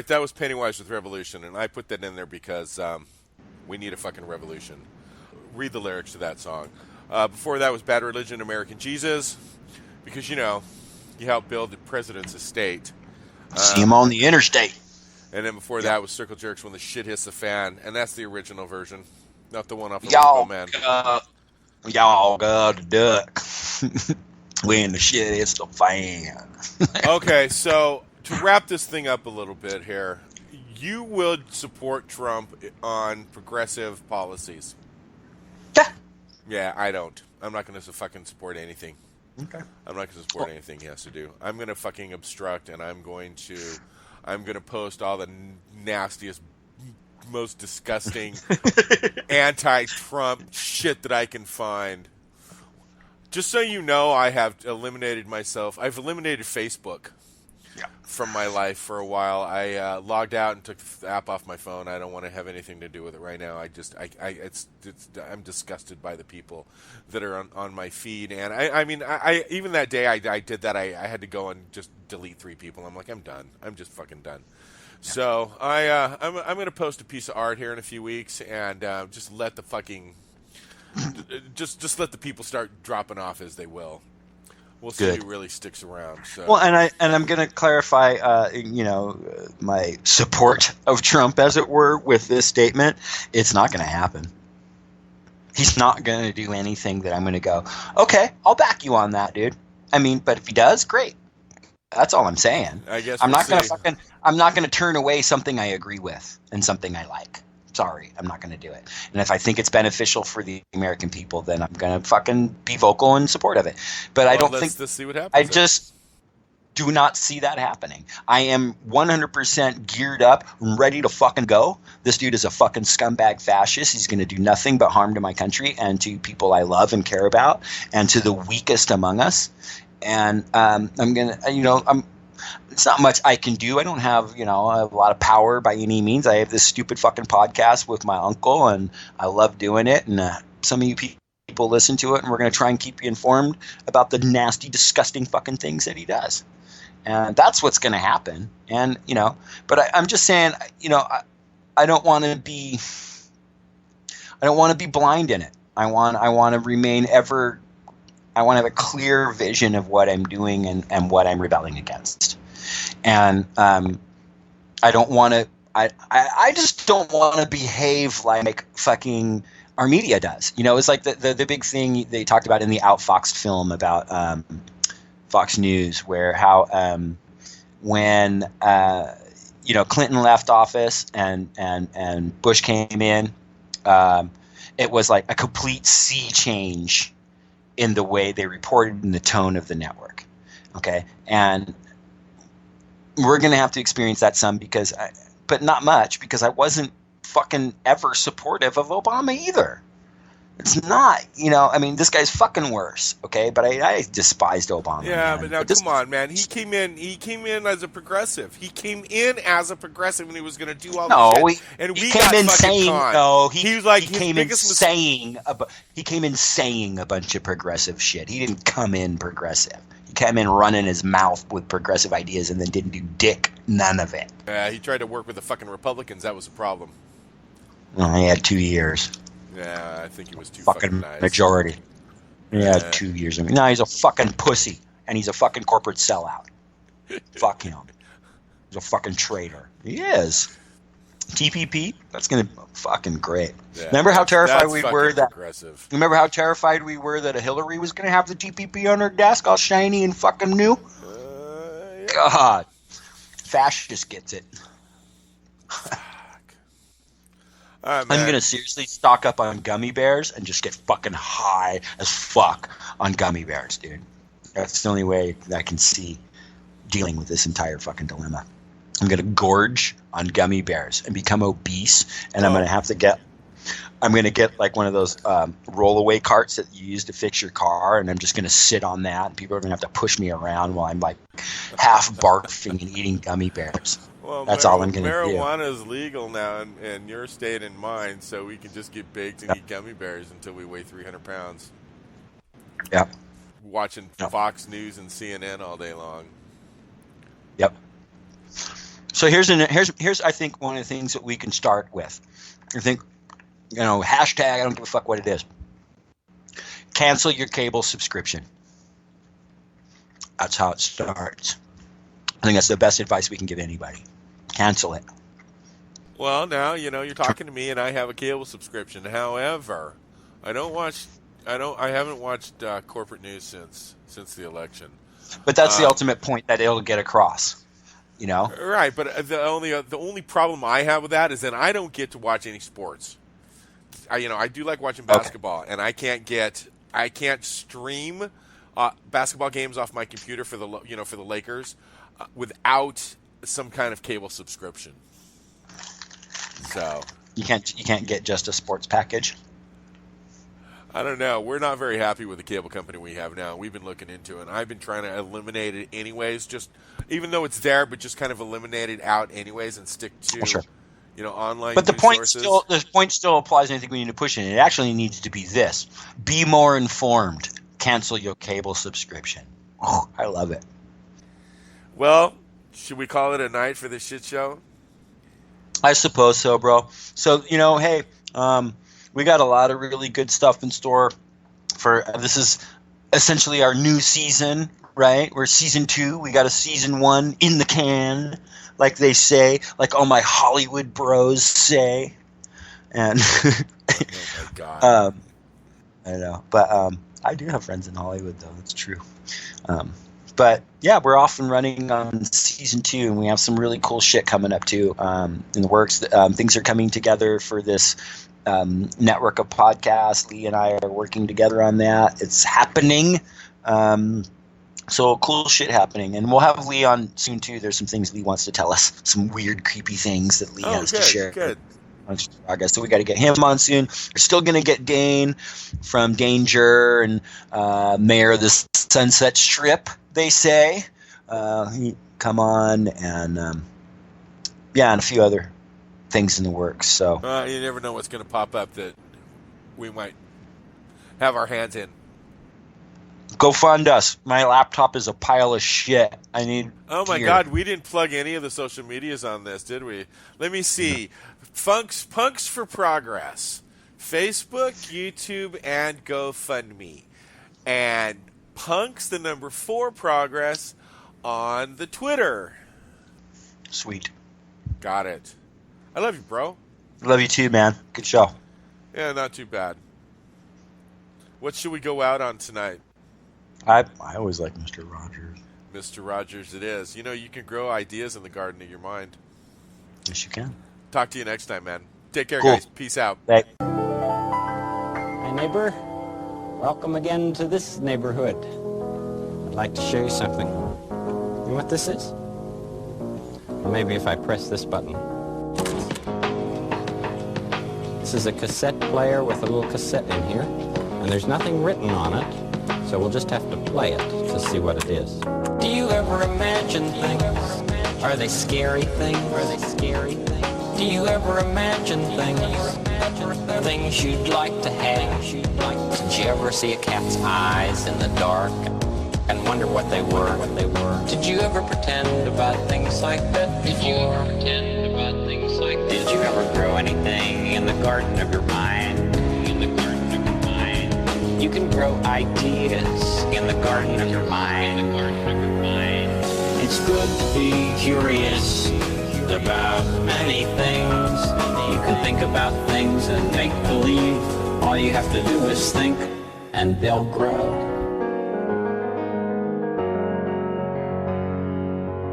right, that was Pennywise with Revolution, and I put that in there because we need a fucking revolution. Read the lyrics to that song. Before that was Bad Religion, American Jesus, because, you helped build the president's estate. See him on the interstate. And then before that was Circle Jerks, When the Shit Hits the Fan, and that's the original version, not the one off of Y'all, Man. Y'all got to duck when the shit hits the fan. Okay, so to wrap this thing up a little bit here, you would support Trump on progressive policies. Yeah. Yeah, I don't. I'm not going to fucking support anything. Okay. I'm not going to support anything he has to do. I'm going to fucking obstruct, and I'm going to post all the nastiest, most disgusting anti-Trump shit that I can find. Just so you know, I have eliminated myself. I've eliminated Facebook from my life for a while. I logged out and took the app off my phone. I don't want to have anything to do with it right now. I'm disgusted by the people that are on my feed. And I mean, even that day I did that. I had to go and just delete 3 people. I'm like, I'm done. I'm just fucking done. So I'm going to post a piece of art here in a few weeks and just let the fucking just let the people start dropping off as they will. We'll see who really sticks around. So. Well, and I'm going to clarify, my support of Trump, as it were, with this statement. It's not going to happen. He's not going to do anything that I'm going to go, okay, I'll back you on that, dude. I mean, but if he does, great. That's all I'm saying. I guess I'm not going to turn away something I agree with and something I like. Sorry, I'm not going to do it. And if I think it's beneficial for the American people, then I'm going to fucking be vocal in support of it. But I don't think. Let's see what happens. I just do not see that happening. I am 100% geared up, ready to fucking go. This dude is a fucking scumbag fascist. He's going to do nothing but harm to my country and to people I love and care about and to the weakest among us. And I'm going to, it's not much I can do. I don't have, a lot of power by any means. I have this stupid fucking podcast with my uncle, and I love doing it. And some of you people listen to it, and we're going to try and keep you informed about the nasty, disgusting fucking things that he does. And that's what's going to happen. And, but I'm just saying, I don't want to be blind in it. I want to remain I want to have a clear vision of what I'm doing and what I'm rebelling against. And I don't want to – I just don't want to behave like fucking our media does. It's like the big thing they talked about in the Outfoxed film about Fox News, where how when Clinton left office and Bush came in, it was like a complete sea change in the way they reported and the tone of the network. Okay. And we're going to have to experience that some but not much, because I wasn't fucking ever supportive of Obama either. It's not, this guy's fucking worse. Okay. But I despised Obama. Yeah. Man. But now come on, man. He came in as a progressive. He came in as a progressive and he was going to do all the shit. And we got fucking conned. No, he was like, he came in saying a bunch of progressive shit. He didn't come in progressive. He came in running his mouth with progressive ideas and then didn't do none of it. He tried to work with the fucking Republicans. That was the problem. Well, he had 2 years. Yeah, I think he was too fucking nice. Majority. He had 2 years. No, he's a fucking pussy, and he's a fucking corporate sellout. Fuck him. He's a fucking traitor. He is. TPP, that's gonna be fucking great. Yeah, remember how terrified we were that? Progressive. Remember how terrified we were that a Hillary was gonna have the TPP on her desk, all shiny and fucking new? Yeah. God, fascist gets it. I'm gonna seriously stock up on gummy bears and just get fucking high as fuck on gummy bears, dude. That's the only way that I can see dealing with this entire fucking dilemma. I'm gonna gorge on gummy bears and become obese, and I'm gonna get like one of those rollaway carts that you use to fix your car, and I'm just gonna sit on that, and people are gonna have to push me around while I'm like half barfing and eating gummy bears. Well, that's all I'm gonna do. Marijuana is legal now in your state and mine, so we can just get baked and eat gummy bears until we weigh 300 pounds. Yep. Watching Fox News and CNN all day long. Yep. So here's I think one of the things that we can start with. I think, hashtag, I don't give a fuck what it is. Cancel your cable subscription. That's how it starts. I think that's the best advice we can give anybody. Cancel it. Well, now, you're talking to me and I have a cable subscription. However, I haven't watched corporate news since the election. But that's the ultimate point that it'll get across, Right, but the only problem I have with that is that I don't get to watch any sports. I do like watching basketball, and I can't stream basketball games off my computer for the Lakers without some kind of cable subscription. So you can't get just a sports package. I don't know. We're not very happy with the cable company we have now. We've been looking into it, and I've been trying to eliminate it anyways, just even though it's there, but just kind of eliminate it out anyways and stick to online But the news point sources. the point still applies. I think we need to push it. It actually needs to be this: be more informed. Cancel your cable subscription. Oh, I love it. Well, should we call it a night for this shit show? I suppose so, bro. So, hey, we got a lot of really good stuff in store for this is essentially our new season, right? We're season 2. We got a season 1 in the can, like they say, like all my Hollywood bros say. And Oh my God. I know, but I do have friends in Hollywood, though. That's true. But yeah, we're off and running on season 2, and we have some really cool shit coming up too in the works. Things are coming together for this network of podcasts. Lee and I are working together on that. It's happening. So cool shit happening, and we'll have Lee on soon too. There's some things Lee wants to tell us, some weird, creepy things that Lee has to share. Good. So we got to get him on soon. We're still going to get Dane from Danger and Mayor of the Sunset Strip, they say. He come on, and and a few other things in the works. So You never know what's going to pop up that we might have our hands in. go fund us. My laptop is a pile of shit. I need. Oh my gear. God, we didn't plug any of the social medias on this, did we? Let me see. Punks for Progress. Facebook, YouTube, and GoFundMe. And Punks, the number 4 Progress on the Twitter. Sweet. Got it. I love you, bro. Love you too, man. Good show. Yeah, not too bad. What should we go out on tonight? I always like Mr. Rogers. Mr. Rogers it is. You can grow ideas in the garden of your mind. Yes, you can. Talk to you next time, man. Take care, Cool. guys. Peace out. Hey. Hi, neighbor. Welcome again to this neighborhood. I'd like to show you something. You know what this is? Or maybe if I press this button. This is a cassette player with a little cassette in here, and there's nothing written on it, so we'll just have to play it to see what it is. Do you ever imagine things? Are they scary things? Are they scary things? Do you ever imagine things? Things you'd like to have? Did you ever see a cat's eyes in the dark and wonder what they were? Did you ever pretend about things like that before? Did you ever grow anything in the garden of your mind? You can grow ideas in the garden of your mind. It's good to be curious about many things. You can think about things and make believe. All you have to do is think, and they'll grow.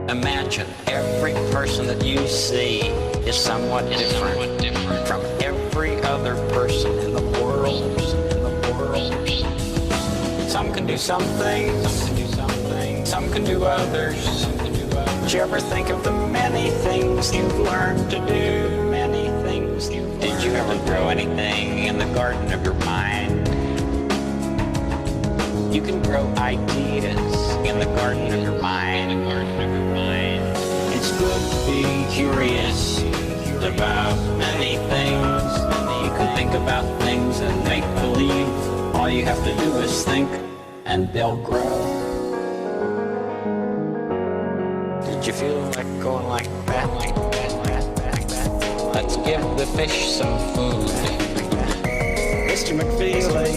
Imagine every person that you see is somewhat different from every other person in the world. Some can do some things, some can do others. Did you ever think of the many things you've learned to do? Many things. Did you ever grow anything in the garden of your mind? You can grow ideas in the garden of your mind. It's good to be curious about many things. You can think about things and make believe. All you have to do is think, and they'll grow. Did you feel like going like that, like that. Let's give the fish some food. Mr. McFeely,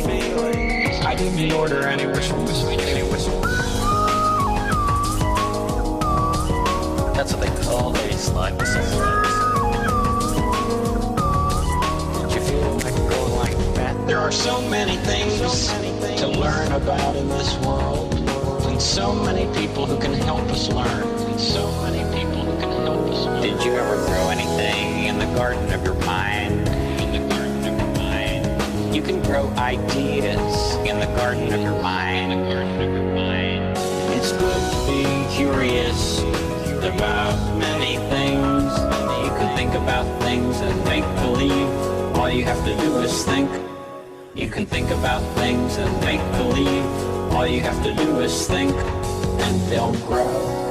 I didn't order any whistles. That's what they call a slide whistle. Did you feel like going like that? There are so many things to learn about in this world, and so many people who can help us learn. Did you ever grow anything in the garden of your mind? You can grow ideas in the garden of your mind. It's good to be curious about many things. You can think about things and make believe. All you have to do is think. You can think about things and make believe. All you have to do is think, and they'll grow.